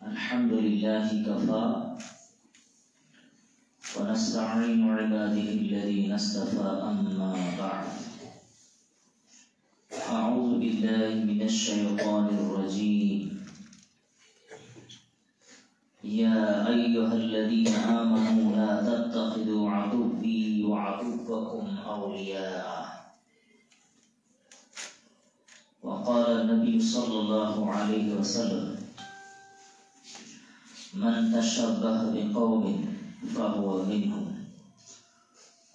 الحمد لله كفى ونستعين عباده الذين اصطفى أما بعد أعوذ بالله من الشيطان الرجيم يا أيها الذين آمنوا لا تتخذوا عدوي وعدوكم أولياء وقال النبي صلى الله عليه وسلم من تشبه بقوم فهو منهم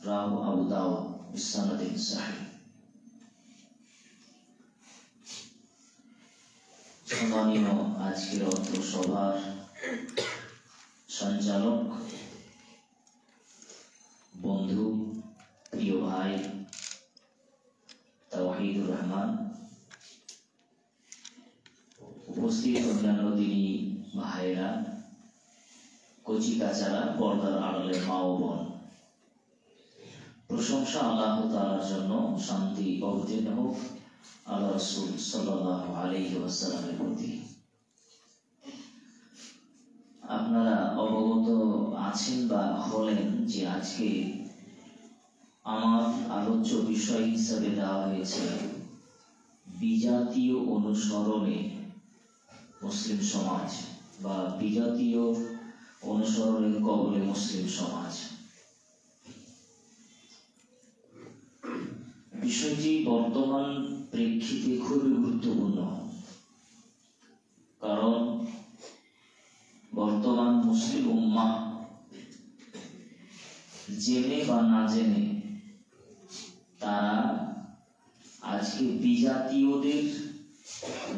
رواه أبو داود بسند صحيح। সম্মানীয় আজকের অত্র সভার সঞ্চালক, বন্ধু, প্রিয় ভাই তাওহীদুর রহমান, উপস্থিত অন্যান্য দিনী ভাইরা, কচি কাচারা, পর্দার আড়ালের মা ও বোন, প্রশংসা আল্লাহ তাআলার জন্য, শান্তি অবতীর্ণ হোক আল্লাহ রাসূল সাল্লাল্লাহু আলাইহি ওয়াসাল্লামের প্রতি। আপনারা অবগত আছেন বা হলেন যে আজকে আমার আলোচ্য বিষয় হিসাবে দেওয়া হয়েছে বিজাতীয় অনুসরণে মুসলিম সমাজ বা বিজাতীয় অনুসরণের কবলে মুসলিম সমাজ। বিষয়টি বর্তমান প্রেক্ষিতে খুবই গুরুত্বপূর্ণ, কারণ বর্তমান মুসলিম উম্মাহ জেনে বা না জেনে তারা আজকে বিজাতীয়দের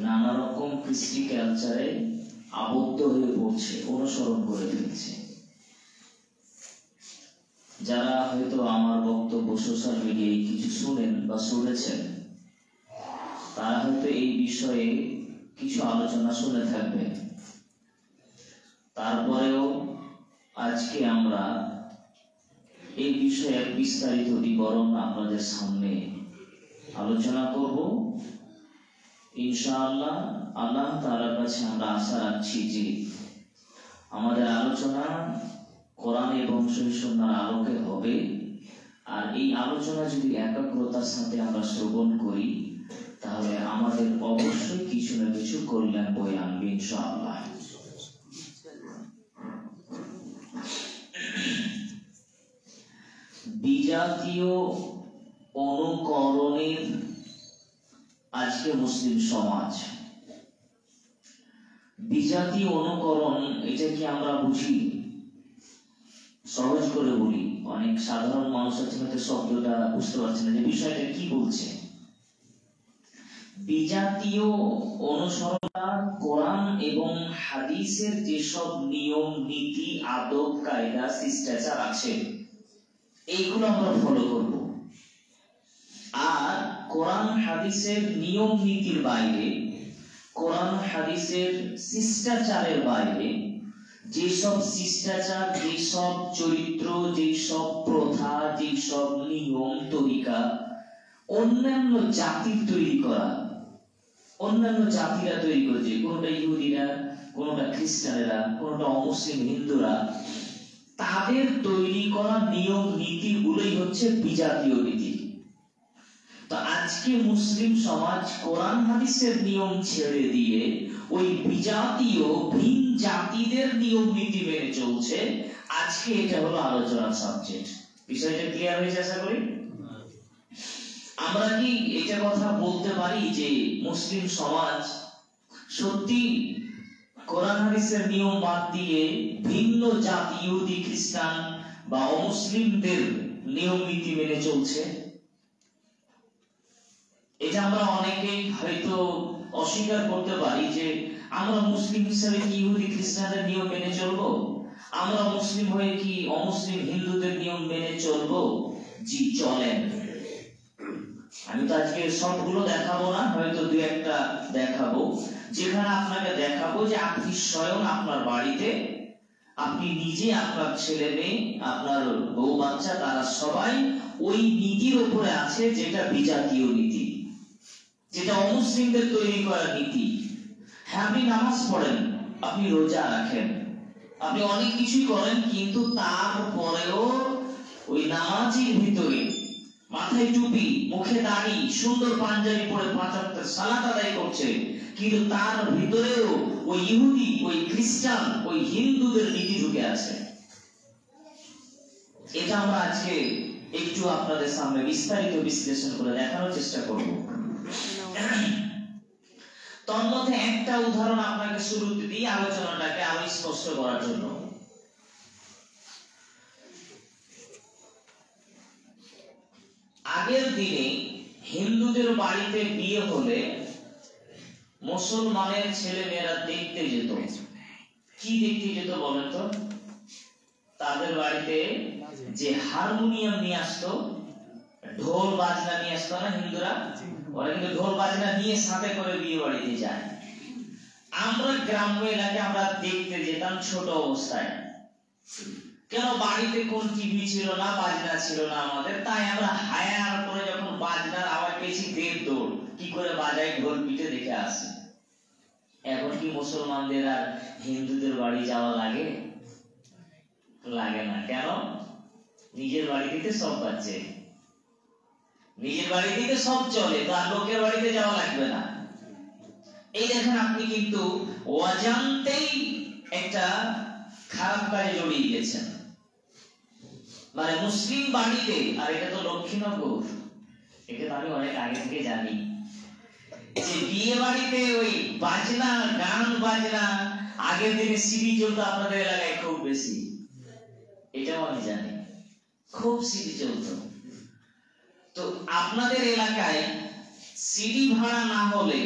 নানা রকম কৃষ্টি কালচারে আবদ্ধ হয়ে পড়ছে, অনুসরণ করে ফেলছে। যারা হয়তো আমার বক্তব্য সোশ্যাল মিডিয়ায় কিছু শুনেন বা শুনেছেন, তারা হয়তো এই বিষয়ে কিছু আলোচনা শুনে থাকবেন। তারপরেও আজকে আমরা এই বিষয়ে বিস্তারিত বিবরণ আপনাদের সামনে আলোচনা করব। ইনশাআল্লাহ আল্লাহ তাআলার কাছে আমরা আশা রাখছি যে আমাদের আলোচনা কোরআন এবং সহিহ সুন্নাহর আলোকে হবে, আর এই আলোচনা যদি একাগ্রতার সাথে আমরা শ্রবণ করি তাহলে আমাদের অবশ্যই কিছু না কিছু কল্যাণ বয়ে আনবে ইনশাআল্লাহ। বিজাতীয় অনুকরণের আজকে মুসলিম সমাজ। বিজাতীয় অনুকরণ এটা কি আমরা বুঝি? সহজ করে বলি, অনেক সাধারণ মানুষ আছে হয়তো শব্দটা বুঝতে পারছে না যে বিষয়টা কি বলছে। বিজাতীয় অনুসরণটা কোরআন এবং হাদিসের যেসব নিয়ম নীতি আদব কায়দা শিষ্টাচার আছে এইগুলো আমরা ফলো করব। আর কোরআন হাদিসের নিয়ম নীতির বাইরে, কোরআন হাদিসের শিষ্টাচারের বাইরে যেসব শিষ্টাচার, যেসব চরিত্র, যেসব প্রথা, যেসব নিয়ম তরিকা অন্যান্য জাতির তৈরি করা, অন্যান্য জাতিরা তৈরি করেছে, কোনটা ইহুদিরা, কোনটা খ্রিস্টানেরা, কোনটা অমুসলিম হিন্দুরা, তাদের তৈরি করা নিয়ম নীতিগুলোই হচ্ছে বিজাতীয় নীতি। তো আজকে মুসলিম সমাজ কোরআন হাদিসের নিয়ম ছেড়ে দিয়ে ওই বিজাতীয় ভিন জাতিদের নিয়ম নীতি মেনে চলছে। আজকে এটা হলো আলোচনার সাবজেক্ট। বিষয়টা ক্লিয়ার হয়েছে আশা করি। আমরা কি এটা কথা বলতে পারি যে মুসলিম সমাজ সত্যি কোরআন হাদিসের নিয়ম বাদ দিয়ে ভিন্ন জাতি ইহুদি খ্রিস্টান বা অমুসলিমদের নিয়ম নীতি মেনে চলছে? এটা আমরা অনেকেই হয়তো অস্বীকার করতে পারি যে আমরা মুসলিম হিসেবে কি ইহুদি খ্রিস্টানদের নিয়ম মেনে চলবো? আমরা মুসলিম হয়ে কি অমুসলিম হিন্দুদের নিয়ম মেনে চলবো? জি, চলেন। আমি তো আজকে সবগুলো দেখাবো না, হয়তো দুই একটা দেখাবো, যেখানে আপনাকে দেখাবো যে আপনি স্বয়ং আপনার বাড়িতে, আপনি নিজে, আপনার ছেলে মেয়ে, আপনার বউ বাচ্চা, তারা সবাই ওই নীতির উপরে আছে যেটা বিজাতীয় নীতি, যেটা অমুসলিমদের তৈরি করা নীতি। আপনি নামাজ পড়েন, আপনি রোজা রাখেন, আপনি অনেক কিছুই করেন, কিন্তু তারপরেও ওই নামাজের ভিতরে মাথায় টুপি, মুখে দাড়ি, সুন্দর পাঞ্জাবি পরে 5 ওয়াক্ত সালাত আদায় করছে, কিন্তু তার ভিতরেও ওই ইহুদি, ওই খ্রিস্টান, ওই হিন্দুদের নীতি ঢুকে আছে। এটা আমরা আজকে একটু আপনাদের সামনে বিস্তারিত বিশ্লেষণ করে দেখানোর চেষ্টা করব। তন্মধ্যে একটা উদাহরণ আপনাকে শুরুতে দিয়ে আলোচনাটাকে আরো স্পষ্ট করার জন্য। আগের দিনে হিন্দুদের বাড়িতে বিয়ে হলে মুসলমানের ছেলে মেয়েরা দেখতে যেত। কি দেখতে যেত বলেন তো? তাদের বাড়িতে যে হারমোনিয়াম নিয়ে আসতো, ঢোল বাজনা নিয়ে আসতো না হিন্দুরা, ওরা কিন্তু ঢোল বাজনা নিয়ে সাথে করে বিয়ে বাড়িতে যায়। আমরা গ্রাম্য এলাকায় আমরা দেখতে যেতাম ছোট অবস্থায়। কেন? বাড়িতে কোন টিভি ছিল না, বাজনা ছিল না আমাদের, তাই আমরা হায়ার করে যখন বাজনার আওয়াজ পেয়েছি দেড় দৌড় কি করে বাজায় ঢোল পিঠে দেখে আসি। এখন কি মুসলমানদের আর হিন্দুদের বাড়ি যাওয়া লাগে? লাগে না। কেন? নিজের বাড়ি থেকে সব বাজছে, নিজের বাড়ি থেকে সব চলে, তো আর লোকের বাড়িতে যাওয়া লাগবে না। এই দেখেন, আপনি কিন্তু অজান্তেই একটা খারাপ কাজে জড়িয়ে গেছেন। মানে মুসলিম বাড়িতে, আর এটা তো লক্ষ্মীনগর, এটা তো আমি অনেক আগে থেকে জানি যে বিয়ে বাড়িতে ওই বাজনা, গান বাজনা, আগের দিনে সিডি চলতো আপনাদের এলাকায় খুব বেশি, এটাও আমি জানি, খুব সিডি চলতো। তো আপনাদের এলাকায় সিডি ভাড়া না হলে,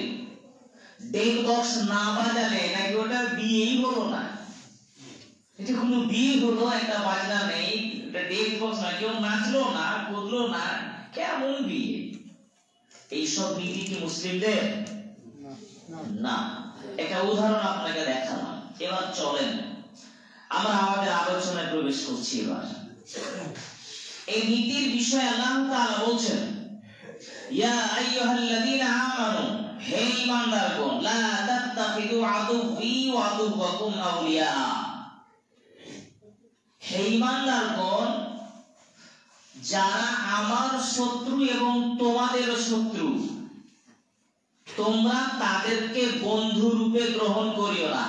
ডেক বক্স না বাজালে নাকি ওটা বিয়েই হলো না। এটা কোনো বিয়ে হলো, একটা বাজনা নেই, এটা ডেক বক্স না, কেউ নাচলো না, কুদলো না, কেমন বিয়ে? এইসব নীতি কি মুসলিমদের? না। একটা উদাহরণ আপনাকে দেখালাম। এবার চলেন আমরা আমাদের আলোচনায় প্রবেশ করছি। এবার এই নীতির বিষয়ে আল্লাহ তাআলা বলছেন, ইয়া আইয়ুহাল্লাযীনা আমানু, হে ঈমানদারগণ, লা তাত্তাখিযু আদুওয়ি ওয়া আদুওয়াকুম আউলিয়া। হে ঈমানদারগণ, যারা আমার শত্রু এবং তোমাদের শত্রু, তোমরা তাদেরকে বন্ধু রূপে গ্রহণ করিও না।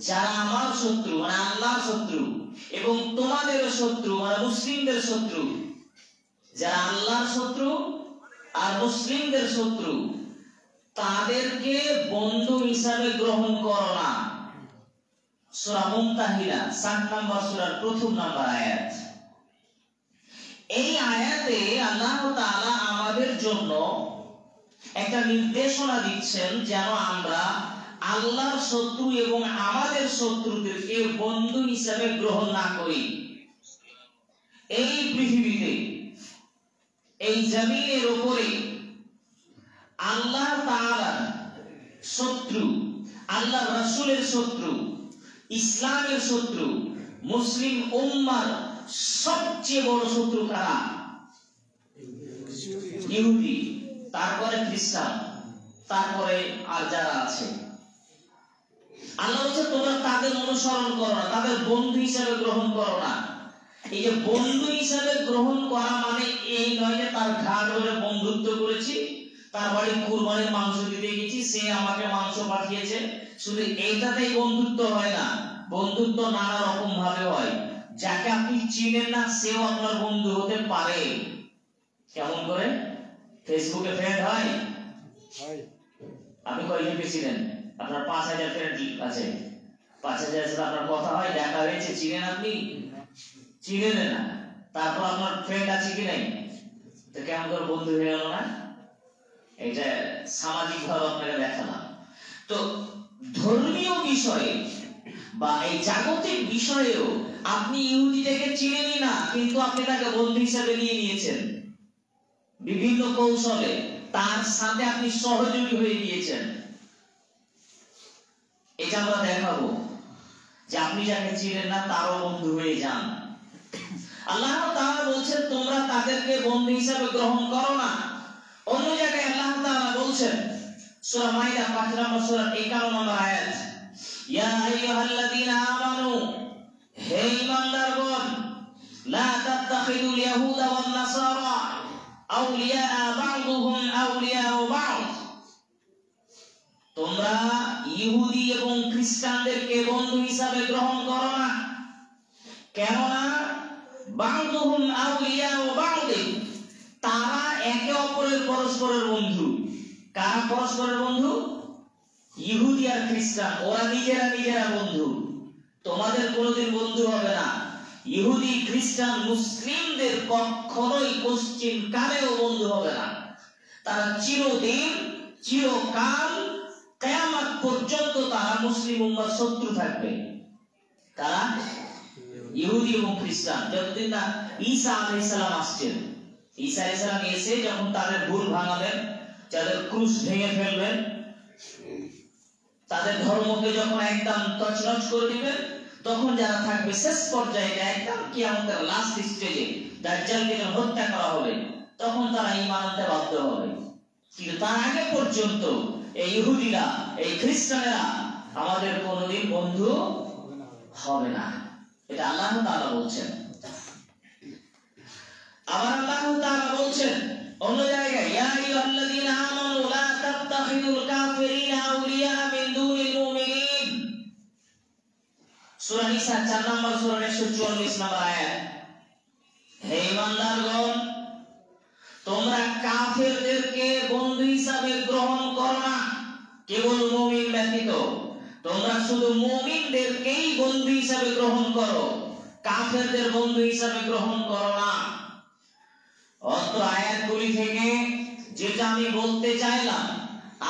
যারা আমার শত্রু মানে আল্লাহর শত্রু, এবং তোমাদের শত্রু মানে মুসলিমদের শত্রু, যারা আল্লাহর শত্রু আর মুসলিমদের শত্রু, তাদেরকে বন্ধু হিসাবে গ্রহণ করো না। সূরা মুমতাহিনা 7 নম্বর সূরার 1 নম্বর আয়াত। এই আয়াতে আল্লাহ তাআলা আমাদের জন্য একটা নির্দেশনা দিচ্ছেন যেন আমরা আল্লাহর শত্রু এবং আমাদের শত্রুদেরকে বন্ধু হিসাবে গ্রহণ না করি। এই পৃথিবীতে, এই জমিনের উপরে আল্লাহ তাআলার শত্রু, আল্লাহ রাসূলের শত্রু, ইসলামের শত্রু, মুসলিম উম্মার সবচেয়ে বড় শত্রু কারা? ইহুদি, তারপরে খ্রিস্টান, তারপরে আর যারা আছে। আল্লাহ বলছে তোমরা তাদের অনুসরণ করো না, তাদের বন্ধু হিসেবে গ্রহণ করো না। এই যে বন্ধু হিসেবে গ্রহণ করা মানে এই নয় যে তার ঘাড় ধরে বন্ধুত্ব করেছি, তার বাড়ি কুরবানির মাংস দিতে গেছি, সে আমাকে মাংস পাঠিয়েছে, শুধু এইটাতেই বন্ধুত্ব হয় না। বন্ধুত্ব নানা রকম ভাবে হয়। যাকে আপনি চিনেন না সেও আপনার বন্ধু হতে পারে। কেমন করে? ফেসবুকে ফ্রেন্ড হয়? আপনি কয়জনকে চিনেন? আপনার 5000 ফ্রেন্ড আছে, 5000 সাথে আপনার কথা হয়, দেখা হয়েছে, চিনেন আপনি? চিনেন না। তারপর আপনার ফ্রেন্ড আছে কি নাই? তো কেমন করে বন্ধু হয়ে গেল না? এটা সামাজিক ভাবে আপনাকে দেখালাম। তো ধর্মীয় বিষয়ে বা এই জাগতিক বিষয়েও আপনি ইহুদিটাকে চিনেনই না, কিন্তু আপনি তাকে বন্ধু হিসেবে নিয়ে নিয়েছেন বিভিন্ন কৌশলে, তার সাথে আপনি সহযোগী হয়ে গিয়েছেন। এটা আমরা দেখাবো যে আপনি যাকে চিনেন না তারও বন্ধু হয়ে যান। আল্লাহ তাআলা বলছেন তোমরা তাদেরকে বন্ধু হিসেবে গ্রহণ করো না। অন্য জায়গায় আল্লাহ তাআলা বলছেন সূরা মাইদা 5 নম্বর সূরা 51 নম্বর আয়াত, ইয়া আইয়ুহাল্লাযীনা আমানু, হে ঈমানদারগণ, লা তাত্তাখিদুল ইয়াহুদা ওয়ান নাসারা আউলিয়া বা'দুহুম আউলিয়া বা'দ, তোমরা ইহুদি এবং খ্রিস্টানদেরকে বন্ধু হিসাবে গ্রহণ করো না। কেননা বা'দুহুম আউলিয়া বা'দ, তারা একে অপরের পরস্পরের বন্ধু। কারা পরস্পরের বন্ধু? ইহুদি আর খ্রিস্টান, ওরা নিজেরা বন্ধু। তোমাদের কোনোদিন বন্ধু হবে না। ইহুদি খ্রিস্টান মুসলিমদের কখনোই পশ্চিম কালেও বন্ধু হবে না। তারা চিরদিন চিরকাল কিয়ামত পর্যন্ত তারা মুসলিম উম্মার শত্রু থাকবে। কারা? ইহুদি এবং খ্রিস্টান। যতদিন না ঈসা আলাইহিস সালাম আসছেন, ঈসা আলাইহিস সালাম এসে যখন তাদের ভুল ভাঙাবেন, যাদের ক্রুশ ভেঙে ফেলবেন, তাদের ধর্মকে যখন একদম তছনছ করে দিবেন, তখন যারা থাকবে শেষ পর্যায়ে একদম কিয়ামতের লাস্ট স্টেজে দাজ্জালকে যখন হত্যা করা হবে, তখন তারা ঈমান আনতে বাধ্য হবে। কিন্তু তার আগে পর্যন্ত এই ইহুদিরা, এই খ্রিস্টানেরা আমাদের কোনোদিন বন্ধু হবে না। এটা আল্লাহ তাআলা বলছেন। আবার আল্লাহ তাআলা বলছেন অন্য জায়গায়, ইয়া আইয়ুহাল্লাযীনা আমানু লা তাত্তাখিদুল কাফিরিনা আউলিয়া মিন দুনিল মুমিনিন, সূরা নিসা 4 নম্বর সূরা 144 নম্বর আয়াত, হে ঈমানদারগণ, তোমরা কাফেরদেরকে বন্ধু হিসাবে গ্রহণ করো না, কেবল মুমিন ব্যতীত। তোমরা শুধু মুমিনদেরকেই বন্ধু হিসাবে গ্রহণ করো, কাফেরদের বন্ধু হিসাবে গ্রহণ করো না। অত আয়াতগুলি থেকে যেটা আমি বলতে চাইলাম,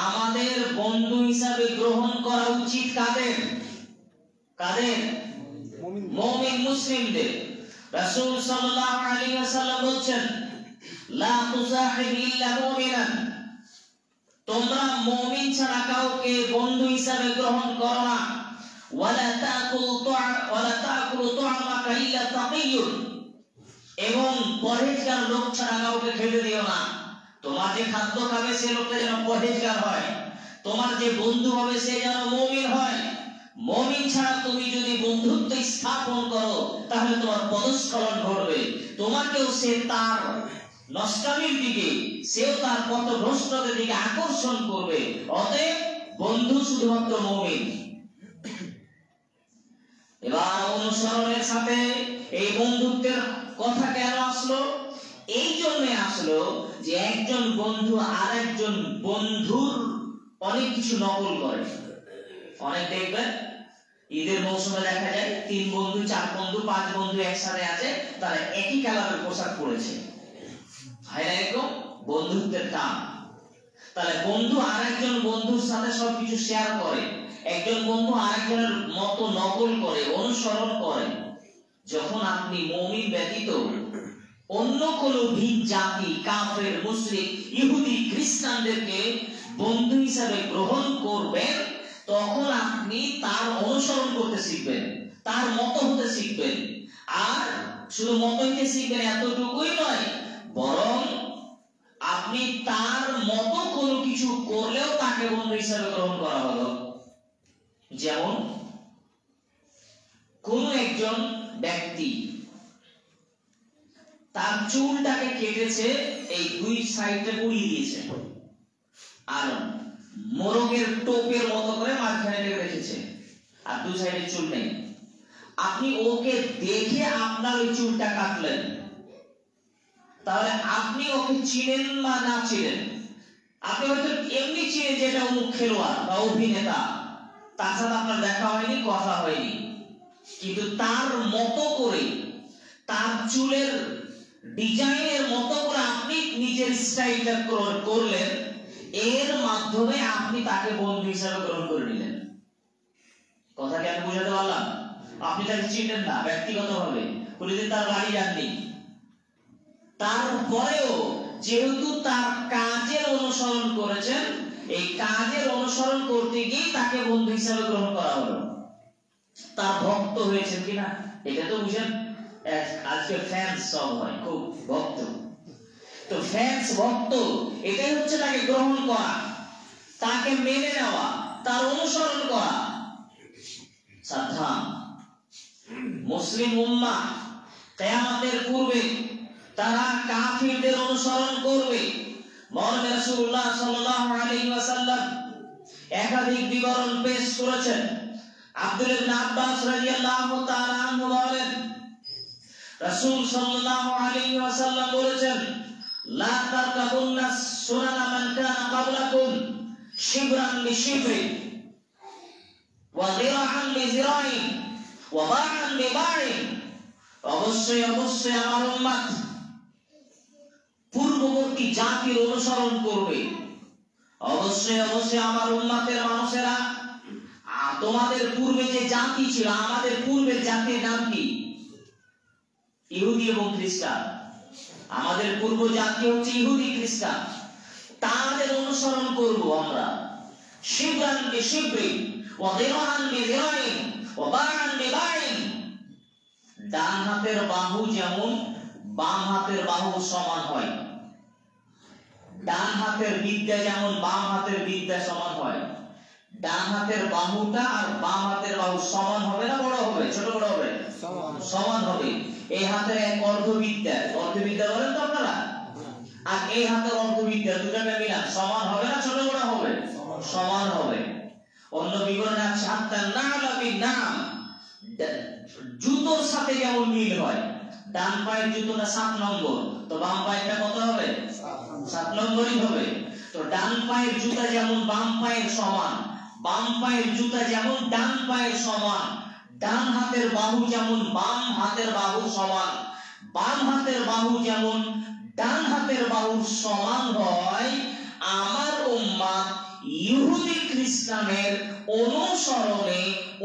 আমাদের বন্ধু হিসাবে গ্রহণ করা উচিত কাদের? কাদের? মুমিন মুসলিমদের। রাসূল সাল্লাল্লাহু আলাইহি ওয়াসাল্লাম বলেন, লা তুসাহিব ইল্লা মুমিনান, তোমরা মুমিন ছাড়া কাউকে বন্ধু হিসাবে গ্রহণ করো না। ওয়ালা তাকুলু তু'মাকা ইল্লা তাকিয়ুন, এবং পরহেজগার লোক ছাড়া কাউকে খেতে দিও না। তোমার যে খাদ্য খাবে সে লোকটা যেন পরহেজগার হয়, তোমার যে বন্ধু হবে সে যেন মুমিন হয়। মুমিন ছাড়া তুমি যদি বন্ধুত্ব স্থাপন করো, তাহলে তোমার পদস্খলন ঘটবে, তোমাকেও সে তার নষ্টামির দিকে, সেও তার পথভ্রষ্টতার দিকে আকর্ষণ করবে। অতএব বন্ধু শুধুমাত্র মুমিন। এবার অনুসরণের সাথে এই বন্ধুত্বের কথা কেন আসলো? এই জন্য আসলো যে একজন বন্ধু আরেকজন বন্ধুর অনেক কিছু নকল করে। অনেক দেখবেন ঈদের মৌসুমে দেখা যায় 3 বন্ধু, 4 বন্ধু, 5 বন্ধু একসাথে আছে, তারা একই কালারের পোশাক পরেছে। হয় না এরকম? বন্ধুত্বের টান। তাহলে বন্ধু আরেকজন বন্ধুর সাথে সবকিছু শেয়ার করে, একজন বন্ধু আরেকজনের মতো নকল করে, অনুসরণ করে। যখন আপনি মুমিন ব্যতীত অন্য কোন ভিন জাতি, কাফের, মুশরিক, ইহুদি, খ্রিস্টানদেরকে বন্ধু হিসাবে গ্রহণ করবেন, তখন আপনি তার অনুসরণ করতে শিখবেন, তার মত হতে শিখবেন। আর শুধু মত হতে শিখবেন এতটুকুই নয়, বরং আপনি তার মত কোনো কিছু করলেও তাকে বন্ধু হিসাবে গ্রহণ করা হলো। যেমন কোন একজন ব্যক্তি তার চুলটাকে কেটেছে, এই 2 সাইডে পুড়িয়ে দিয়েছে, আর মোরগের টোপের মতো করে মাঝখানে রেখেছে, আর 2 সাইডে চুল নেই। আপনি ওকে দেখে আপনার ওই চুলটা কাটলেন, তাহলে আপনি ওকে চিনেন বা না চিনেন? আপনি হয়তো এমনি চিনেন যে এটা অমুক খেলোয়াড় বা অভিনেতা, তার সাথে আপনার দেখা হয়নি, কথা হয়নি, কিন্তু তার মতো করে, তার চুলের ডিজাইনের মতো করে আপনি নিজের স্টাইলটা করলেন, এর মাধ্যমে আপনি তাকে বন্ধু হিসাবে গ্রহণ করে নিলেন। কথা কি আমি বুঝাতে পারলাম? আপনি তাকে চিনেন না ব্যক্তিগতভাবে, কোনোদিন তার বাড়ি যাননি, তারপরেও যেহেতু তার কাজের অনুসরণ করেছেন, এই কাজের অনুসরণ করতে গিয়ে তাকে বন্ধু হিসাবে গ্রহণ করা হলো। তার ভক্ত হয়েছেন কিনা এটা তো বুঝেন। আজকে ফ্যান্স সব হয়, খুব ভক্ত, তো ফ্যান্স ভক্ত, এটাই হচ্ছে তাকে গ্রহণ করা। তাকে মেনে নেওয়া, তার অনুসরণ করা। সাবধান, মুসলিম উম্মাহ কিয়ামতের পূর্বে তারা কাফিরদের অনুসরণ করবে। মহানবী রাসূলুল্লাহ সাল্লাল্লাহু আলাইহি ওয়াসাল্লাম একাধিক বিবরণ পেশ করেছেন। আব্দুল্লাহ ইবনে আব্বাস রাদিয়াল্লাহু তাআলা আনহু বলেন, রাসূল সাল্লাল্লাহু আলাইহি ওয়াসাল্লাম বলেছেন, লা তারকাবুন্না সুনানা মান কানা ক্বাবলাকুম শিবরান বিশিবরিন ওয়া যিরাআন বিযিরাইন ওয়া বা'আন বিবা'ইন। অবশ্যই অবশ্যই আমার উম্মত পূর্ববর্তী জাতির অনুসরণ করবে। অবশ্যই অবশ্যই আমার উম্মতের মানুষেরা, তোমাদের পূর্বে যে জাতি ছিল, আমাদের পূর্বের জাতির নাম কি? ইহুদি এবং খ্রিস্টান। আমাদের পূর্ব জাতি হচ্ছে ইহুদি খ্রিস্টান, তাদের অনুসরণ করব আমরা। শিবরান বিশিবরিন ওয়া যিরাআন বিযিরাইন ওয়া বা'আন বিবা'ইন। ডান হাতের বাহু যেমন বাম হাতের বাহু সমান হয়, ডান হাতের বিদ্যা যেমন বাম হাতের বিদ্যা সমান হয়, ডান হাতের বাহুটা আর বাম হাতের বাহু সমান হবে না বড় হবে, ছোট বড় হবে? সমান হবে। এই হাতের এক অর্ধবিদ্যা, অর্ধবিদ্যা বলেন তো আপনারা, আর এই হাতের অর্ধবিদ্যা দুটাকে মিলান সমান হবে না ছোট বড় হবে? সমান হবে। অন্য বিবরণে আছে হাত্তা না'লা বিন-না'ম, জুতোর সাথে যেমন মিল হয়। ডান পায়ের জুতোটা 7 নম্বর, তো বাম পায়েরটা কত হবে? 7 নম্বরই হবে। তো ডান পায়ের জুতা যেমন বাম পায়ের সমান, বাম পায়ের জুতা যেমন ডান পায়ের সমান, ডান হাতের বাহু যেমন বাম হাতের বাহু সমান, বাম হাতের বাহু যেমন ডান হাতের বাহুর সমান হয়, আমার উম্মাহ ইহুদি খ্রিস্টানের অনুসরণে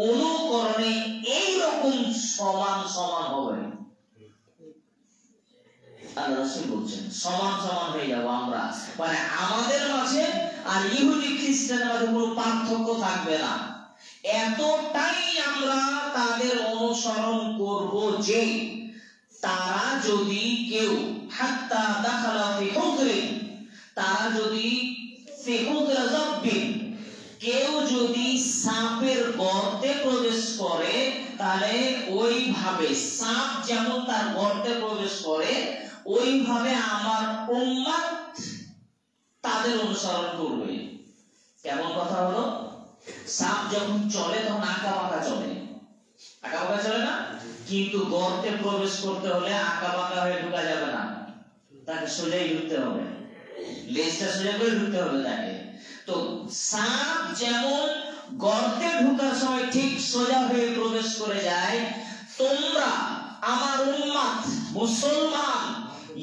অনুকরণে এই রকম সমান সমান হবে। আল্লাহ রাসূল বলছেন সমান সমান হয়ে যাব আমরা, মানে আমাদের মাঝে আর ইহুদি খ্রিস্টানের মাঝে কোনো পার্থক্য থাকবে না। এতটাই আমরা তাদের অনুসরণ করব যে তারা যদি কেউ হাত্তা দাখালা ফি হুজরিন, তারা যদি ফি হুজরা যাব্বিন, কেউ যদি সাপের গর্তে প্রবেশ করে, তাহলে ওইভাবে সাপ যেমন তার গর্তে প্রবেশ করে ওইভাবে আমার উম্মাহ তাদের অনুসরণ করবে। কেমন কথা হলো? সাপ যখন চলে তখন আঁকা বাঁকা চলে, আঁকা বাঁকা চলে না? কিন্তু গর্তে প্রবেশ করতে হলে আঁকা বাঁকা হয়ে ঢোকা যাবে না, তাকে সোজাই ঢুকতে হবে, লেজটা সোজা করে ঢুকতে হবে তাকে। তো সাপ যেমন গর্তে ঢোকার সময় ঠিক সোজা হয়ে প্রবেশ করে যায়, তোমরা আমার উম্মাহ মুসলমান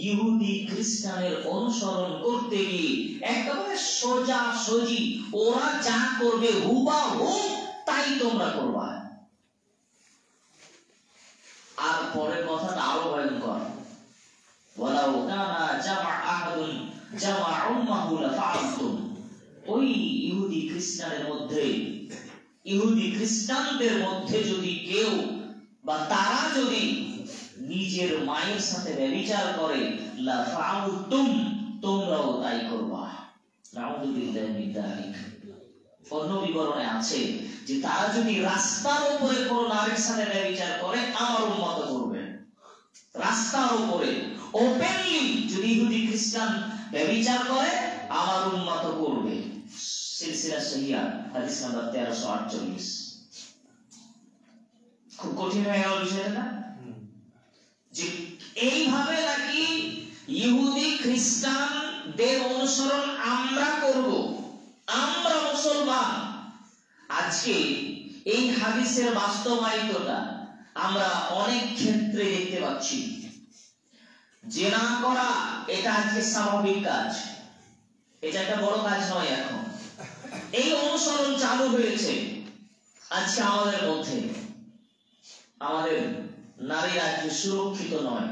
ইহুদি খ্রিস্টানের অনুসরণ করতে গিয়ে একেবারে সোজা সোজি ওরা যা করবে হুবাহু তাই তোমরা করবা। আর পরের কথাটা আরো ভয়ঙ্কর, ওয়ালাউ কানা জামা আহাদুন জামা উম্মাহু লাফাআলতুম। ওই ইহুদি খ্রিস্টানের মধ্যে, ইহুদি খ্রিস্টানদের মধ্যে যদি কেউ বা তারা যদি নিজের মায়ের সাথে ব্যভিচার করে, লাফাআলতুম, তোমরাও তাই করবা। নাউযুবিল্লাহি মিন যালিক। অন্য বিবরণে আছে যে তারা যদি রাস্তার উপরে কোনো নারীর সাথে ব্যভিচার করে, আমার উম্মত করবে। রাস্তার উপরে ওপেনলি যদি ইহুদি খ্রিস্টান ব্যভিচার করে, আমার উম্মত করবে। সিলসিলা সহিহা হাদিস নাম্বার 1348। খুব কঠিন হয়ে গেল বিষয়টা না? যে এইভাবে নাকি ইহুদি খ্রিস্টানদের অনুসরণ আমরা করব, আমরা মুসলমান। আজকে এই হাদিসের বাস্তবায়িতটা আমরা অনেক ক্ষেত্রে দেখতে পাচ্ছি। জিনা করা এটা আজকে স্বাভাবিক কাজ, এটা একটা বড় কাজ নয়। এখন এই অনুসরণ চালু হয়েছে আজকে আমাদের মধ্যে। আমাদের নারীরা আজকে সুরক্ষিত নয়,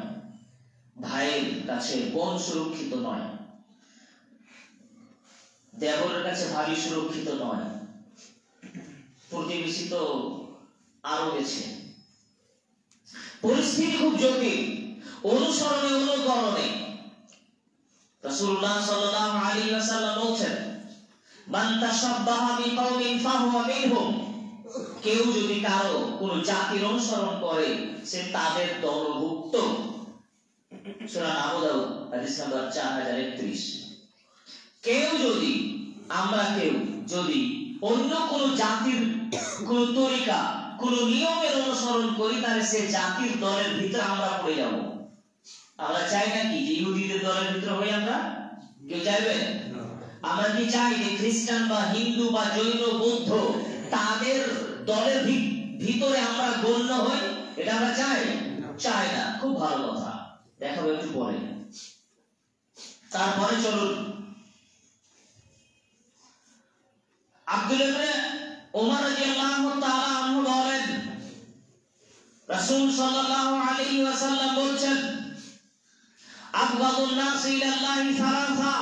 ভাইয়ের কাছে বোন সুরক্ষিত নয়, দেবরের কাছে ভাবি সুরক্ষিত নয়, প্রতিবেশী তো আরো গেছে। পরিস্থিতি খুব জটিল। অনুসরণে অনুকরণে রাসূলুল্লাহ সাল্লাল্লাহু আলাইহি ওয়াসাল্লাম বলেন, মান তাশাব্বাহা বিকাওমিন ফাহুয়া মিনহুম, কেউ যদি কারো কোন জাতির অনুসরণ করে সে তাদের দলভুক্ত। সূরা আবু দাউদ হাদিস নাম্বার 4031। কেউ যদি অন্য কোন জাতির কোন তরিকা কোন নিয়মের অনুসরণ করি তাহলে সে জাতির দলের ভিতরে আমরা পড়ে যাব। আমরা চাই নাকি যে ইহুদিদের দলের ভিতরে হই আমরা? কেউ চাইবে? আমরা কি চাই যে খ্রিস্টান বা হিন্দু বা জৈন বৌদ্ধ তাদের দলের ভিতরে আমরা গণ্য হই? এটা আমরা চাই না। খুব ভালো কথা, দেখাবো একটু পরে। তারপরে চলুন, আব্দুল্লাহ ইবনে ওমর রাদিয়াল্লাহু তাআলা আনহু বলেন, রাসূল সাল্লাল্লাহু আলাইহি ওয়াসাল্লাম বলেছেন, আবগাদুন নাস ইলাল্লাহি সালাসা,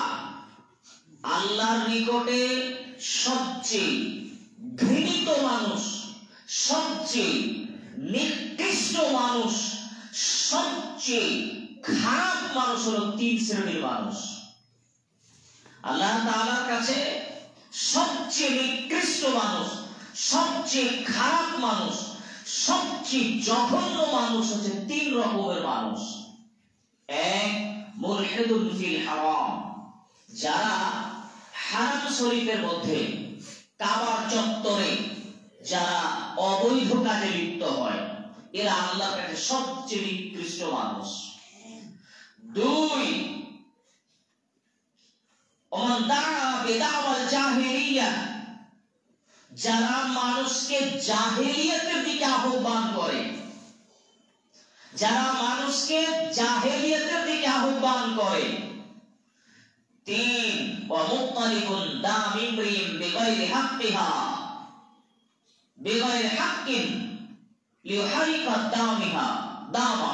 আল্লাহর নিকটে সবচেয়ে ঘৃণিত মানুষ, সবচেয়ে নিকৃষ্ট মানুষ, সবচেয়ে খারাপ মানুষ হলো তিন শ্রেণীর মানুষ। আল্লাহ তাআলার কাছে সবচেয়ে নিকৃষ্ট মানুষ, সবচেয়ে খারাপ মানুষ, সবচেয়ে জঘন্য মানুষ হচ্ছে তিন রকমের মানুষ। এক, মুলহিদুন ফিল হারাম, যারা হারাম শরীফের মধ্যে কাবার চত্বরে যারা অবৈধ কাজে লিপ্ত হয়, এরা আল্লাহর কাছে সবচেয়ে নিকৃষ্ট মানুষ। দুই, ওমান দাআ বিদাওয়াল জাহিলিয়া, যারা মানুষকে জাহেলিয়াতের দিকে আহ্বান করে, যারা মানুষকে জাহেলিয়াতের দিকে আহ্বান করে। তিন, ওয়া মুত্তালিকুন দামিমরিম বিগাইরি হাক্কিহা বিগাইরি হাক্কিন লিউহারিকা দামা।